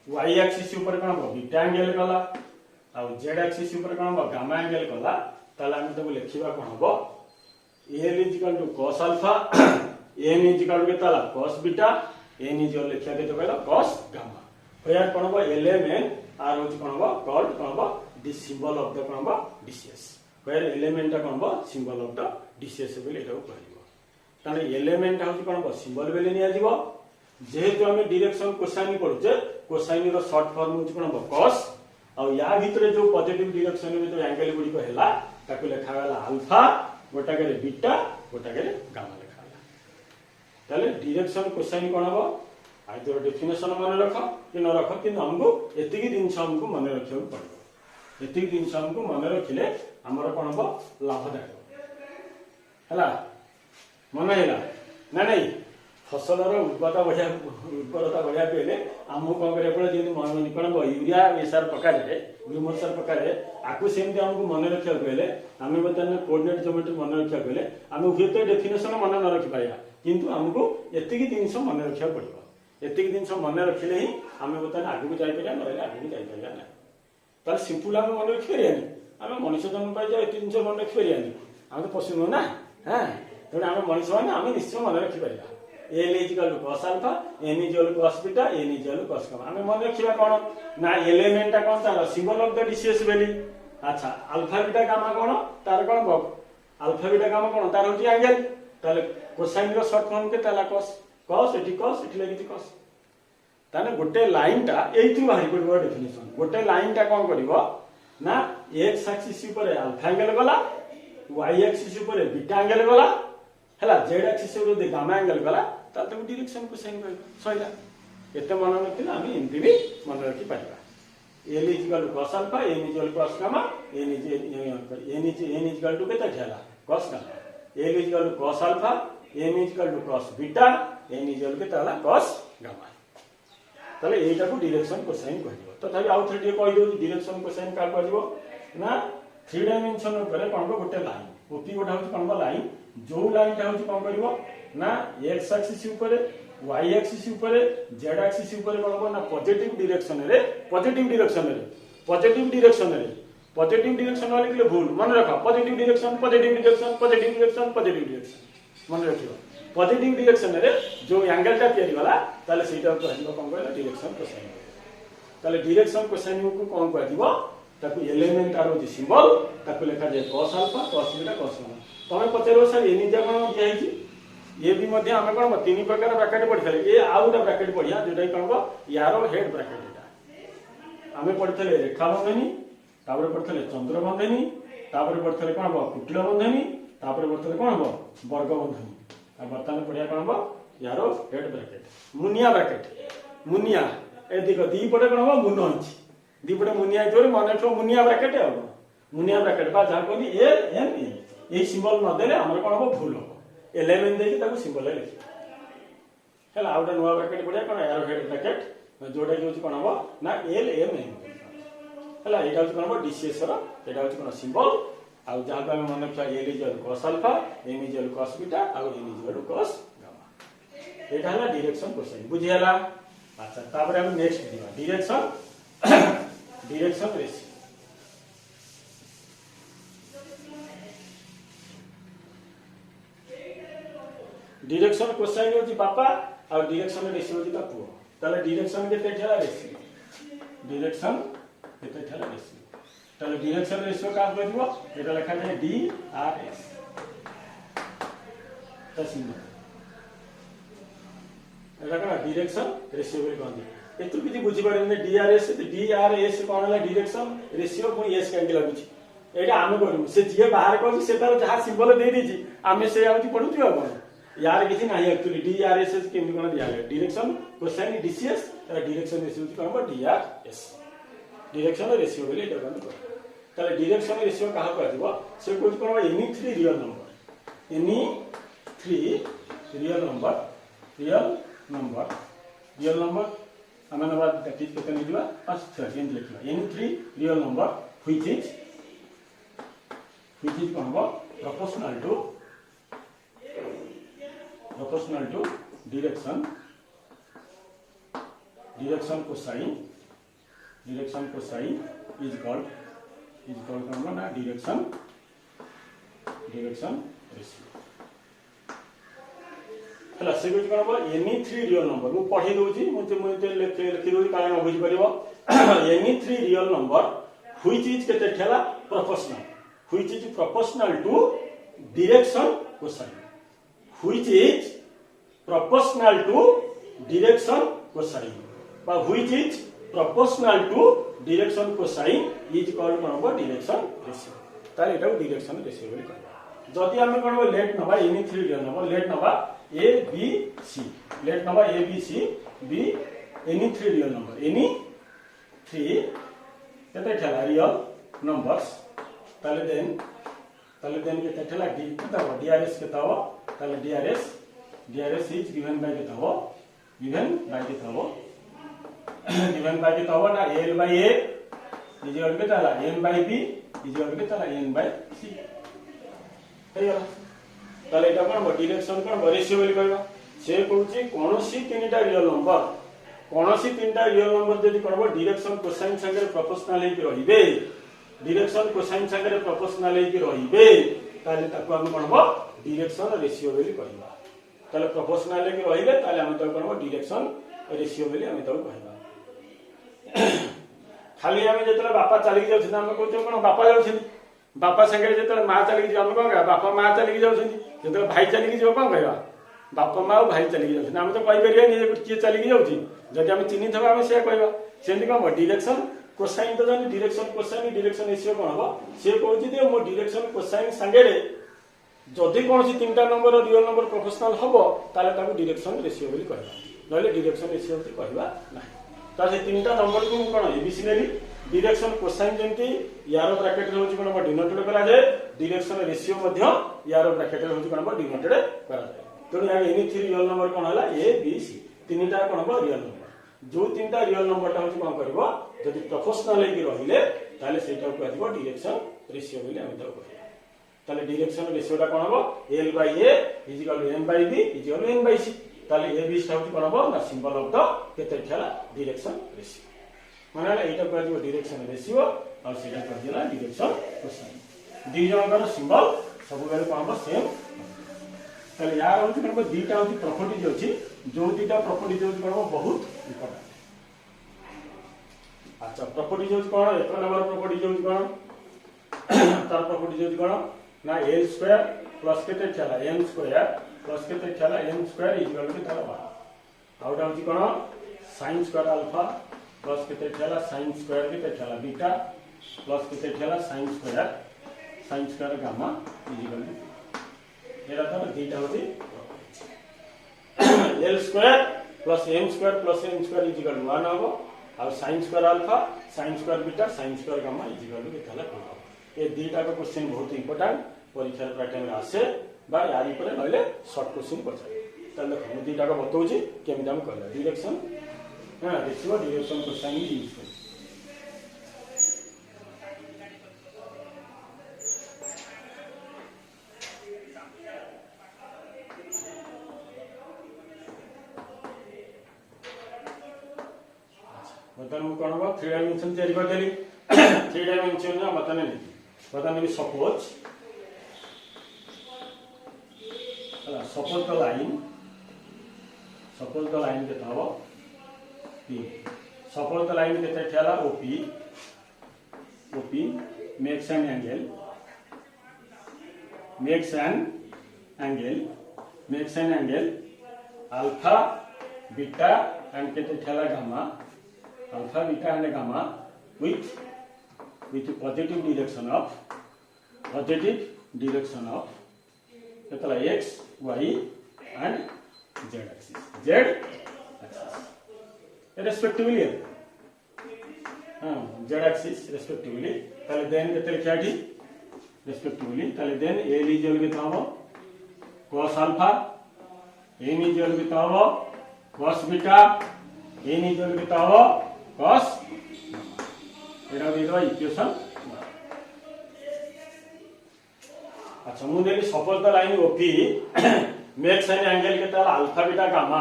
y एक्सिस ऊपर कोन हो बीटा एंगल गला आ z एक्सिस ऊपर कोन हो गामा एंगल गला ताला हम तो लिखिबा कोन हो l is equal to cos alpha n is equal to ताला cos beta n is equal लिखिया के तो कहला cos gamma where कोन हो element r होची कोन हो called कोन हो this symbol of the कोन हो DCS where element कोन हो symbol of the DCS बोले एटा कहलिबो ताने element होची कोन हो symbol बोले निया जीवो जेहेतु हम डायरेक्शन कोसाइन पढुचे कोसाइन रो शॉर्ट फॉर्म होची कोन हो cos आ या भितरे जो पॉजिटिव डायरेक्शन में जो एंगल गुडी को हैला ताको लेखा गला अल्फा गोटा करे बीटा गोटा करे गामा लेखा गला ताले डायरेक्शन कोसाइन कोन हो आइदर डेफिनेशन मन रख कि न रख कि हमको एतिकी दिन हमको मन रखियो पड़ो एतिकी दिन हमको मन रखिले हमर कोन हो लाभदायक हैला मन हैला ना नहीं फसल उर्वरता बढ़िया पहले आमको कौन करे पड़े जी मन कौन यूरिया सार पका जाए ग्लूमर सार पका जाए आपको सेमती आमको मन रखा पहले आम बर्तमान कोऑर्डिनेट ज्योमेट्री मन रखा पहले आम हुए तो डेफिनेशन मन न रखी पाया किंतु आमको एतिकी जिनस मन रखा पड़ो एतिकी जिनस मन रखिले ही आम बर्तमान आगू जापर ना आगू जापर ना तो सिंपल आम मन रखिपर आम मनुष्य जन्म पाई जाए जिन मन रखिपर आम तो पशु नुह ना हाँ तेणु आम मनुष्य मैंने आम निश्चय मन रखिपर l is equal to cos alpha n is equal to cos beta n is equal to cos gamma हमें मन रखिबा कोन ना एलिमेंट कोन तार सिंबल ऑफ द DCS बेली अच्छा अल्फा बीटा गामा कोन तार कोन बक अल्फा बीटा गामा कोन तार होती एंगल ताले कोसाइन रो शॉर्ट फॉर्म के ताला cos एटी लगिति cos ताने गोटे लाइन ता एथि बाहरी पड़बो डेफिनेशन गोटे लाइन ता कोन करिवो ना x एक्सिस ऊपर अल्फा एंगल गला y एक्सिस ऊपर बीटा एंगल गला हला z एक्सिस ऊपर गामा एंगल गला ताल तो डायरेक्शन कोसाइन कहबो सइला एते मन नथिला आमी एमपी भी मन रखि पाइबा l is equal to cos alpha n is equal to cos gamma n is equal to केता ठेला cos gamma l is equal to cos alpha n is equal to cos beta n is equal to केता cos gamma ताले एटा को डायरेक्शन कोसाइन कहबो तथापि आउ थ्री कहि दो डायरेक्शन कोसाइन का कहबो ना 3 डायमेंशन ऊपर कोन गोटे लाइन ओपी गोटा होची कोन लाइन जो लाइन ता होची कोन करबो ना x एक्सिस ऊपर y एक्सिस ऊपर z एक्सिस ऊपर कोन ना पॉजिटिव डायरेक्शन रे वाले के लिए भूल मन रखो पॉजिटिव डायरेक्शन मन रखियो पॉजिटिव डायरेक्शन रे जो एंगल ता तयारी वाला ताले सेटा कहबो कोन कहला डायरेक्शन कोसाइन ताले डायरेक्शन कोसाइन को कोन कहदिबो ताकू एलिमेंट आरो जे सिंबल ताकू लेखा जाय cos alpha cos beta cos gamma तमे पचरो सर एनी जे कोन दिया हिची ये भी मध्य आमे कोन तीन प्रकार ब्रैकेट पढिथले ए आउटा ब्रैकेट पढिया जेटा कोन यारो हेड ब्रैकेट एटा आमे पढिथले रेखा बंधनी तापर पढिथले चंद्र बंधनी तापर पढिथले कोन कुटिल बंधनी तापर पढिथले कोन वर्ग बंधनी आ वर्तमान पढिया कोन यारो हेड ब्रैकेट मुनिया ए देखो दी पटे कोन मुनो अछि दी पटे मुनिया जोरे माने तो मुनिया ब्रैकेट है मुनिया ब्रैकेट बा जा कोनी ए एन ए सिंबल न देले हमर कोन भूल हो एलिमेंट देकी ताको सिंबल ले लिखि हला आउटा नुवा ब्रैकेट पडिया कोन एरो हेड ब्रैकेट जोडा कि कोन हो ना एल एम एन हला एटा होच कोन DCS रो एटा होच कोन सिंबल आ जहा पे मन रखा L is equal cos alpha m is equal cos beta आ n is equal cos gamma एटा हला डायरेक्शन कोसाइन बुझियाला अच्छा तापर हम नेक्स्ट दिबा डायरेक्शन रेशियो डायरेक्शन कोसाइन होची पापा और डायरेक्शन रेशियो होची पुओ ताले डायरेक्शन केते ठेला रेशियो डायरेक्शन केते ठेला रेशियो ताले डायरेक्शन रेशियो का कहदिबो एटा लिखा जाय DRS ତା ସିମ୍ବଲ एटा कौन डायरेक्शन रेशियो बोली कहते एतु किछि बुझी पारे डीआरएस कौन है डायरेक्शन रेशियो पुणी एस कहीं लगुच एटा आम करू से जी बाहर कर जहाँ सिंबल दे दी आम से पढ़ुचु आ कौन यार किसी ना एक्चुअली डीआरएस केमती कौन दिया direction cosine DCS direction ratio कौन डीआरएस डायरेक्शन रेशियो बोली एटा कौन ताले डायरेक्शन रेशियो कहा कहबो से कोइ कौन any 3 real number any 3 real number आम नंबर दैट इज केते लिखबा 5 6 एंड लिखबा any 3 real number which is कौन हो proportional to direction cosine is called कौन ना direction ratio हला से कुछ कौन एनी 3 रियल नंबर मु पढ़ी दोची मुते लिखि दोची कारण बुझी परिबो any 3 real number which is केते ठेला proportional which is proportional to direction cosine which is proportional to direction cosine but which is proportional to direction cosine is called कौन direction ratio ताले एटा direction ratio बोली कहबा जदि हम कौन लेट नबा एनी 3 रियल नंबर लेट नबा ए बी सी लेट नबा A B C be any 3 real number any 3 केते ठेला रियल नंबर्स ताले देन केते ठेला डी केता हो डीआरएस केता हो ताले डीआरएस इज गिवन बाय केता हो गिवन बाय केता हो ना l by a is equal केता ला n by b is equal केता ला एन बाय सी हे गला ताले एटा कोन डायरेक्शन कोन रेशियो बोली कहबा से कहूची कोनोसी तीनटा रियल नंबर जदि कोन डायरेक्शन कोसाइन संगे प्रोपोर्शनल हे रहिबे डायरेक्शन कोसाइन संगे प्रोपोर्शनल हे रहिबे ताले ताको हम कोनबो डायरेक्शन रेशियो बोली कहबा ताले प्रोपोर्शनल हे रहिबे ताले हम ताको कोनबो डायरेक्शन रेशियो बोली हम ताको कहबा खाली हम जेतले बापा चली जाउ छी हम कहू कोन बापा जाउ छी बापा संगे जेतले मां चली जाउ हम कोन बापा मां चली जाउ छी जेतले भाई चली जाउ कोन कहबा बापा मां और भाई चली जाउ छी हम तो कहि परिया नि किए चली जाउ छी जदि हम चिन्हि थबा हम से कहबा सेंदी कोन डायरेक्शन कोसाइन तो जानि डायरेक्शन रेशियो कोन हो से कहूची दे मो डायरेक्शन कोसाइन संगे रे जदि कोनसी तीनटा नंबर रियल नंबर प्रोपोर्शनल हबो ताले ताको डायरेक्शन रेशियो बोली कहबा नले डायरेक्शन रेशियो बोली कहबा नाही ता से तीनटा नंबर को कोन एबीसी नेली डायरेक्शन कोसाइन जेंति यारो ब्रैकेट रे होची कोन डिनोटेड करा जाय डायरेक्शन रेशियो मध्य यारो ब्रैकेट रे होची कोन डिनोटेड करा जाय तो एनी 3 रियल नंबर कोन हला ए बी सी तीनटा कोन रियल नंबर जो तीनटा रियल नंबरटा होची कोन करबो जदि प्रोपोर्शनल हे रहिले ताले सेटा को आदिबो डायरेक्शन रेशियो बोली हम तो कहबा ताले डायरेक्शन रेशियोटा कोन हबो l by a = n by b = n by c ताले ए बी sta होची कोन हबो ना सिंबल ऑफ द केते ठेला डायरेक्शन रेशियो माने एटा को आदिबो डायरेक्शन रेशियो और सेटा को दिला डायरेक्शन कोसाइन दी जनकर सिंबल सब बेले कोन हबो सेम ताले यार होची कोन हबो दीटा होची प्रॉपर्टीज होची जो दीटा प्रॉपर्टीज होची कोन हबो बहुत इंपोर्टेंट अच्छा प्रॉपर्टीज होची कोन एक नंबर प्रॉपर्टीज होची कोन तार प्रॉपर्टीज होची कोन ना l स्क्वायर प्लस केते ठेला n स्क्वायर प्लस केते ठेला n स्क्वायर इक्वल टू तार 1 आउट होची कोन sin स्क्वायर अल्फा प्लस केते ठेला sin स्क्वायर केते ठेला बीटा प्लस केते ठेला sin square gamma equal to एरा तो दीटा होची l square plus m square plus n square equal to 1 हो और sin square alpha sin square beta sin square gamma equal to केतला हो ये दीटा का क्वेश्चन बहुत इंपोर्टेंट परीक्षा पैटर्न में आसे बा यारी पर नले शॉर्ट क्वेश्चन पछा तले हम दीटा का बताउची केमि हम करला डायरेक्शन हां रेशियो डायरेक्शन क्वेश्चन यूज कर बतन मु कोन बा 3 डायमेंशन तयारी कर देली 3 डायमेंशन ना बताने भी सपोज द लाइन के तहबो p सपोज द लाइन के ठेला op makes an angle makes an angle alpha, beta and kete thela gamma, alpha, beta and gamma with positive direction of ketala x, y and z axis respectively. Z axis respectively. Tale then kete likhati respectively. Tale then a is equal to cos alpha, n is equal to cos beta, n is equal to cos. Eta is the equation. अच्छा मुझे suppose the line OP makes an angle के तरह alpha beta gamma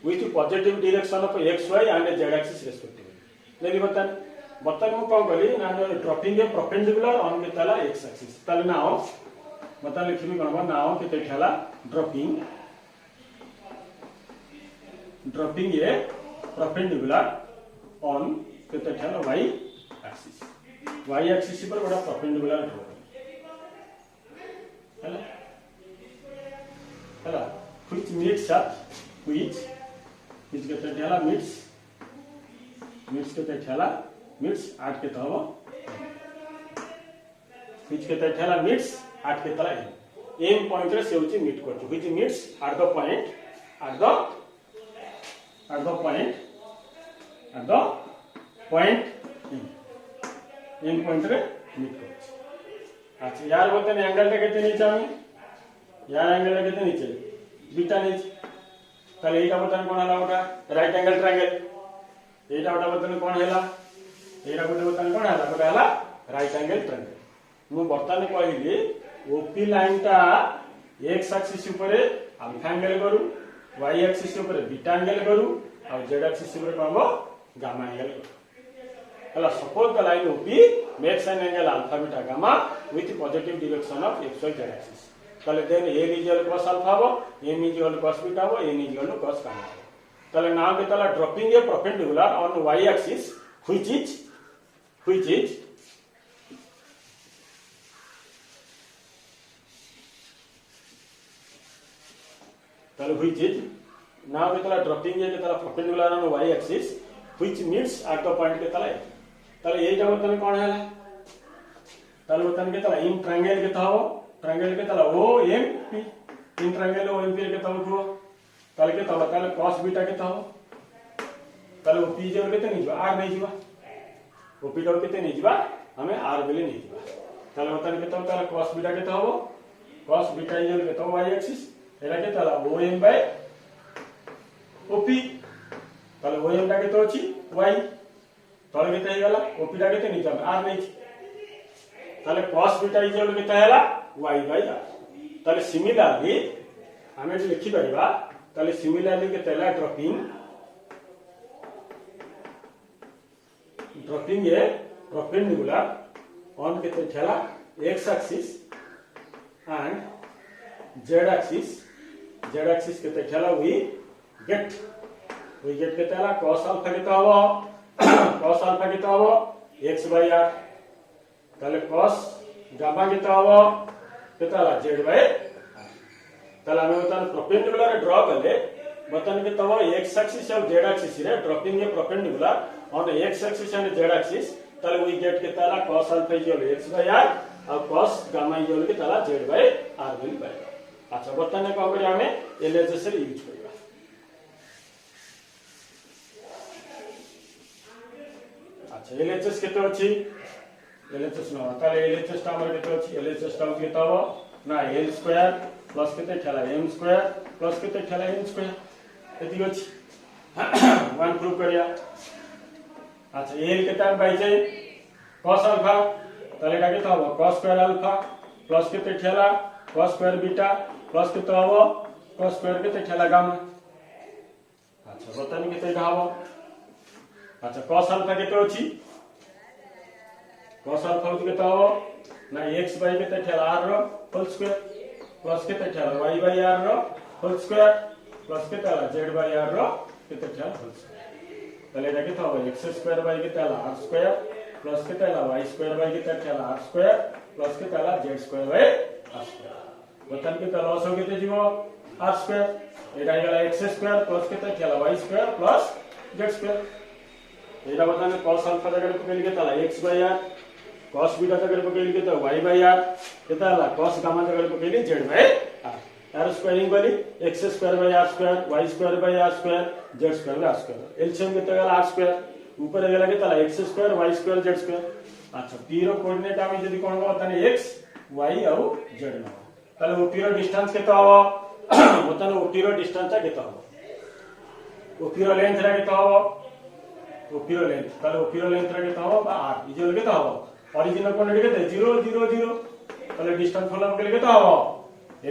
with positive direction of x y and z axis respectively. लेकिन बता मैं कौन करी ना dropping a perpendicular on के तरह x axis. ताले ना हो बता लिखी भी कौन ना हो कि ते ठेला dropping a perpendicular on के ते ठेला y axis. Y axis पर बड़ा perpendicular ड्रॉ है which meets at which कहते हैं ठेला meets कहते हैं ठेला meets आठ के तहवा which कहते हैं ठेला meets आठ के तला m point रे से उची meet करते which meets at the point m point रे meet करते. अच्छा यार बोलते हैं एंगल टा कितने नीचे हमें यार एंगल टा कितने नीचे बीटा नीचे ताले एटा बटन कोन हला ओटा राइट एंगल ट्रायंगल एटा ओटा बटन कोन हला एटा गोटे बटन कोन हला ओटा हला राइट एंगल ट्रायंगल मु बर्तमान कहली ओपी लाइन टा x एक्सिस ऊपर अल्फा एंगल करू y एक्सिस ऊपर बीटा एंगल करू और z एक्सिस ऊपर कहबो गामा एंगल करू. Well, suppose the line OP makes an angle alpha beta gamma with positive direction of x y z axis. Then A is equal to cos alpha, M is equal to cos beta, N is equal to cos gamma. Now we are dropping a perpendicular on y axis, which is now we are dropping a perpendicular on y axis, which meets at the point के तला ताले ये जब तने कौन है ताले तने के तला इन ट्रायंगल के ताओ ट्रायंगल के तला O M P in triangle O M P के ताओ जो ताले के तला ताले cos बीटा के ताओ ताले ओ पी जब के नहीं जो आर नहीं जीवा ओ पी जब के नहीं जीवा हमें आर बेले नहीं जीवा ताले तने के ताओ ताले cos बीटा के ताओ cos बीटा जब के ताओ y एक्सिस एला के तला O M by O P ताले ओ एम टा के तो अछि y तले केते हेला ओपी टा केते नीचे आर नहीं ताले cos बीटा इक्वल केते हेला y बाय r ताले सिमिलरली हमें जे लिखि परिबा ताले सिमिलरली केते हेला ड्रॉपिंग ए परपेंडिकुलर ऑन केते हेला x axis and z axis केते हेला वी गेट केते हेला cos अल्फा केते हबो cos alpha कितना होगा x by r ताले cos gamma कितना होगा कितना ला z by r ताले हमें बताना perpendicular ड्रॉ कर ले बताने कितना होगा x axis और z axis रे dropping a perpendicular on the x axis and z axis ताले we get कितना ला cos alpha equal x by r और cos gamma इक्वल कितना ला z by r मिल पाएगा. अच्छा बताने का होगा हमें LHS से यूज करेगा. अच्छा LHS केते अछि LHS न ताले LHS टा हमर केते अछि LHS टा केते हो ना l स्क्वायर प्लस केते ठेला m स्क्वायर प्लस केते ठेला n स्क्वायर एति अछि 1 प्रूव करिया. अच्छा l केते बाय छै cos अल्फा ताले एटा केते हो cos स्क्वायर अल्फा प्लस केते ठेला cos स्क्वायर बीटा प्लस केते हो cos स्क्वायर केते ठेला गामा. अच्छा बतानी केते हो अच्छा cos अल्फा केते अछि cos अल्फा केते हो ना x बाय केते ठेला r रो होल स्क्वायर प्लस केते ठेला y by r row whole square plus केते ला z बाय r रो केते ठेला होल स्क्वायर तले एटा केते हो x स्क्वायर बाय केते ला r स्क्वायर प्लस केते ला y स्क्वायर बाय केते ठेला r स्क्वायर प्लस केते ला z square by r square बतान केते लॉस हो केते जीवो आर स्क्वायर एटा गला x स्क्वायर प्लस केते केला y square plus z square एटा बताने cos अल्फा जगह पकेली केता x by r cos beta जगह पकेली केता y बाय r केता हला cos गामा जगह पकेली z by r r squaring वाली x square by r square y square by r square z square by r square LCM केता गला r स्क्वायर ऊपर गला केता x square y square z square अच्छा p रो कोऑर्डिनेट आमे जदी कोन बताने x y और z न ताले ओपी रो डिस्टेंस केता हो बताने ओपी रो डिस्टेंस केता हो ओपी रो लेंथ रा केता हो ओपी रो लेंथ ताले ओपी रो लेंथ रा केता हो बा r इजे केता हो ओरिजिनल कोऑर्डिनेट केता 0 0 0 ताले डिस्टेंस फॉर्म के केता हो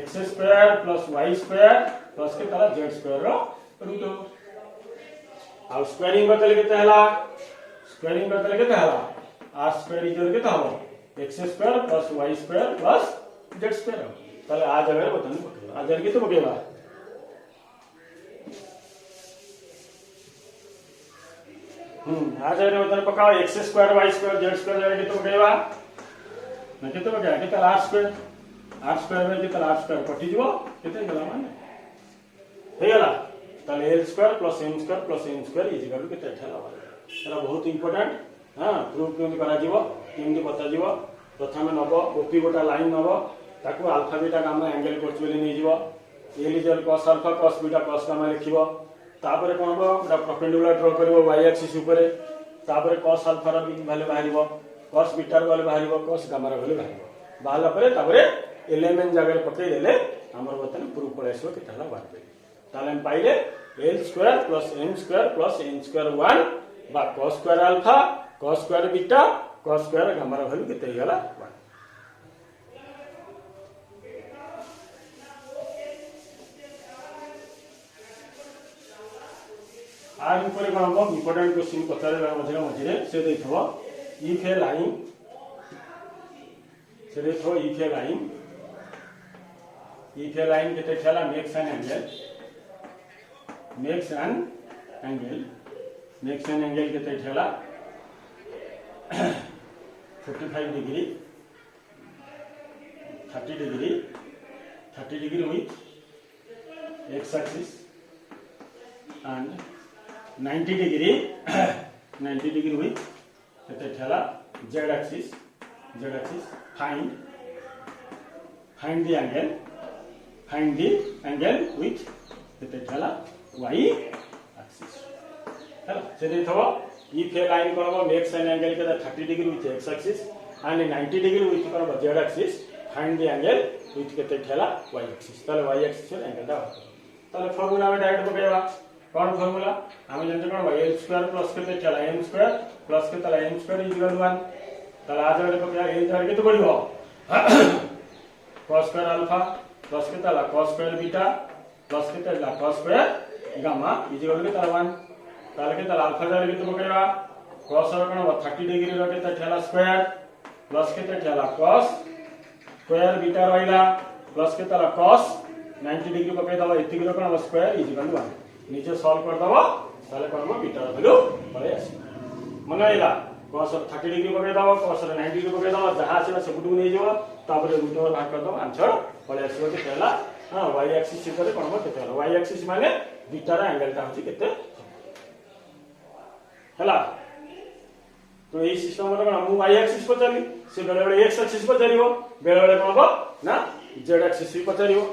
x square plus y square plus के ताला z स्क्वायर रो रूट और स्क्वायरिंग बदल केता हला स्क्वायरिंग बदल केता हला r स्क्वायर इजे केता हो x square plus y square plus z square ताले आ जगह बताने पकेगा आ जगह के तो पकेगा आ जगह बताने पकाओ x square y square z square जगह के तो पकेगा ना के तो पकेगा के ताला r स्क्वायर में के ताला r स्क्वायर कटि जीवो केते गला माने हे गला ताले l square plus m square plus n square is equal to केते ठला वाला एरा बहुत इंपोर्टेंट हां प्रूफ केमि करा जीवो केमि बता जीवो प्रथमे नबो ओपी गोटा लाइन नबो ताकू अल्फा बीटा गामा एंगल कोच बोली नै जीवो l is equal cos alpha cos beta cos gamma लिखिबो तापरे कोन बो परपेंडिकुलर ड्रा करबो y एक्सिस ऊपरे तापरे cos अल्फा रो वैल्यू बाहरिबो cos बीटा रो वैल्यू बाहरिबो cos गामा रो वैल्यू बाहरिबो बाहला परे तापरे एलिमेंट जगह पकई देले हमर बतन प्रूफ पळेसो के तला बारबे ताले हम पाइले l square plus m square plus n square 1 बा cos square alpha cos square beta cos square gamma रो वैल्यू केते गला 1 आर ऊपर कोन हम इंपोर्टेंट क्वेश्चन पचारे मझे मझे से देखो इफ ए लाइन से देखो इफ ए लाइन केते चला मेक्स एन एंगल केते चला 45 degree 30 degree with x axis and 90 degree with केते चला z axis find the angle with केते चला y axis चला से देखो if a line करबो makes an angle केते 30 degree with x axis and 90 degree with करबो z axis find the angle with केते चला y axis ताले y axis रे एंगल दा ताले फार्मूला में डायरेक्ट पकेबा कौन फार्मूला हम जानते कोन y स्क्वायर प्लस केते चला m स्क्वायर प्लस के ताला m स्क्वायर इज इक्वल 1 ताला आ जगह पकेबा a जगह के तो बढ़िबो cos स्क्वायर अल्फा प्लस के ताला cos स्क्वायर बीटा प्लस के ताला cos square gamma is equal के ताला 1 ताला के ताला अल्फा जगह के तो पकेबा cos और कोन 30 डिग्री रो के ताला स्क्वायर प्लस के ताला cos स्क्वायर बीटा रहिला प्लस के ताला cos 90 डिग्री पके दबा इति रो कोन स्क्वायर इज इक्वल 1 नीचे सॉल्व कर दबा ताले करबो बीटा रो वैल्यू पळे आसी मन आइला cos 30 डिग्री पके दबा cos 90 डिग्री पके दबा जहां से सबटू नै जेबो तापरे रूट ओवर भाग कर दबा आंसर पळे आसीबो के पहला हां y एक्सिस ऊपर कोन केते हला y एक्सिस माने बीटा रा एंगल ता होची केते हला तो এই सिस्टम रे कोन मु y एक्सिस पचाली से बेले बेले x एक्सिस पचारिबो बेले बेले कोन हो ना z एक्सिस पचारिबो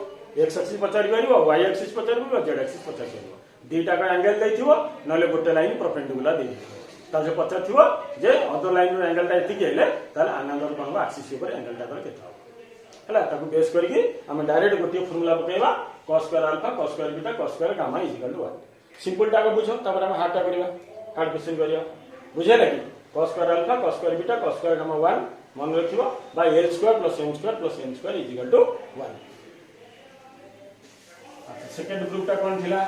x एक्सिस पचारि परिबो y एक्सिस पचारिबो z एक्सिस पचारि परिबो दीटा का एंगल दैथिबो नले गोटे लाइन परपेंडिकुलर दै ता जे पचार थिबो जे अदर लाइन रो एंगल ता एति केले ताले अनदर कोन एक्सिस ऊपर एंगल ता केते हो हला ताकू बेस करके हम डायरेक्ट गोटे फार्मूला पकेबा cos square alpha cos square beta cos square gamma is equal to 1 simple टा को बुझो तब हम हार्ड टा करिबा हार्ड क्वेश्चन करियो बुझे लगी cos square alpha cos square beta cos square gamma 1 मन रखिबो by l square plus m square plus n square is equal to 1 अच्छा सेकंड प्रूफ टा कोन थिला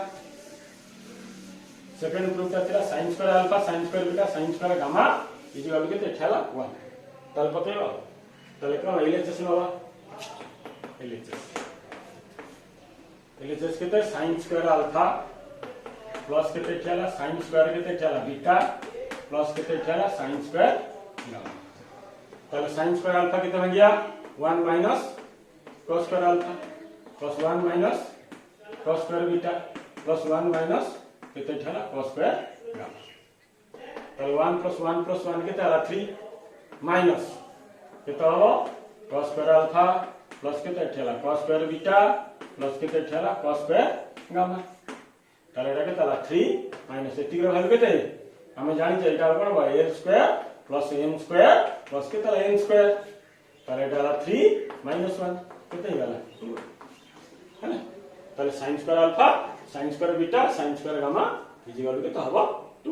सेकंड प्रूफ ता थिला sin square alpha sin square beta sin square gamma is equal to केते ठेला 1 तल पकेबो तले कोन एलएचएस नवा एलएचएस केते sin स्क्वायर अल्फा प्लस केते ठेला sin स्क्वायर केते ठेला बीटा प्लस केते ठेला sin स्क्वायर गामा तले sin स्क्वायर अल्फा केते बन गया 1 minus cos square alpha plus 1 minus cos square beta plus 1 minus केते ठेला cos स्क्वायर गामा तो 1 प्लस 1 केते आला 3 माइनस केते हबो cos स्क्वायर अल्फा प्लस केते ठेला cos स्क्वायर बीटा प्लस केते ठेला cos स्क्वायर गामा ताले एटा केते आला 3 माइनस एटी रो वैल्यू केते हमें जानि जे एटा कोन बा l square plus m square plus केते आला n स्क्वायर ताले एटा आला 3 माइनस 1 केते गला है ना ताले sin square alpha sin square beta sin square gamma is equal to केते हबो 2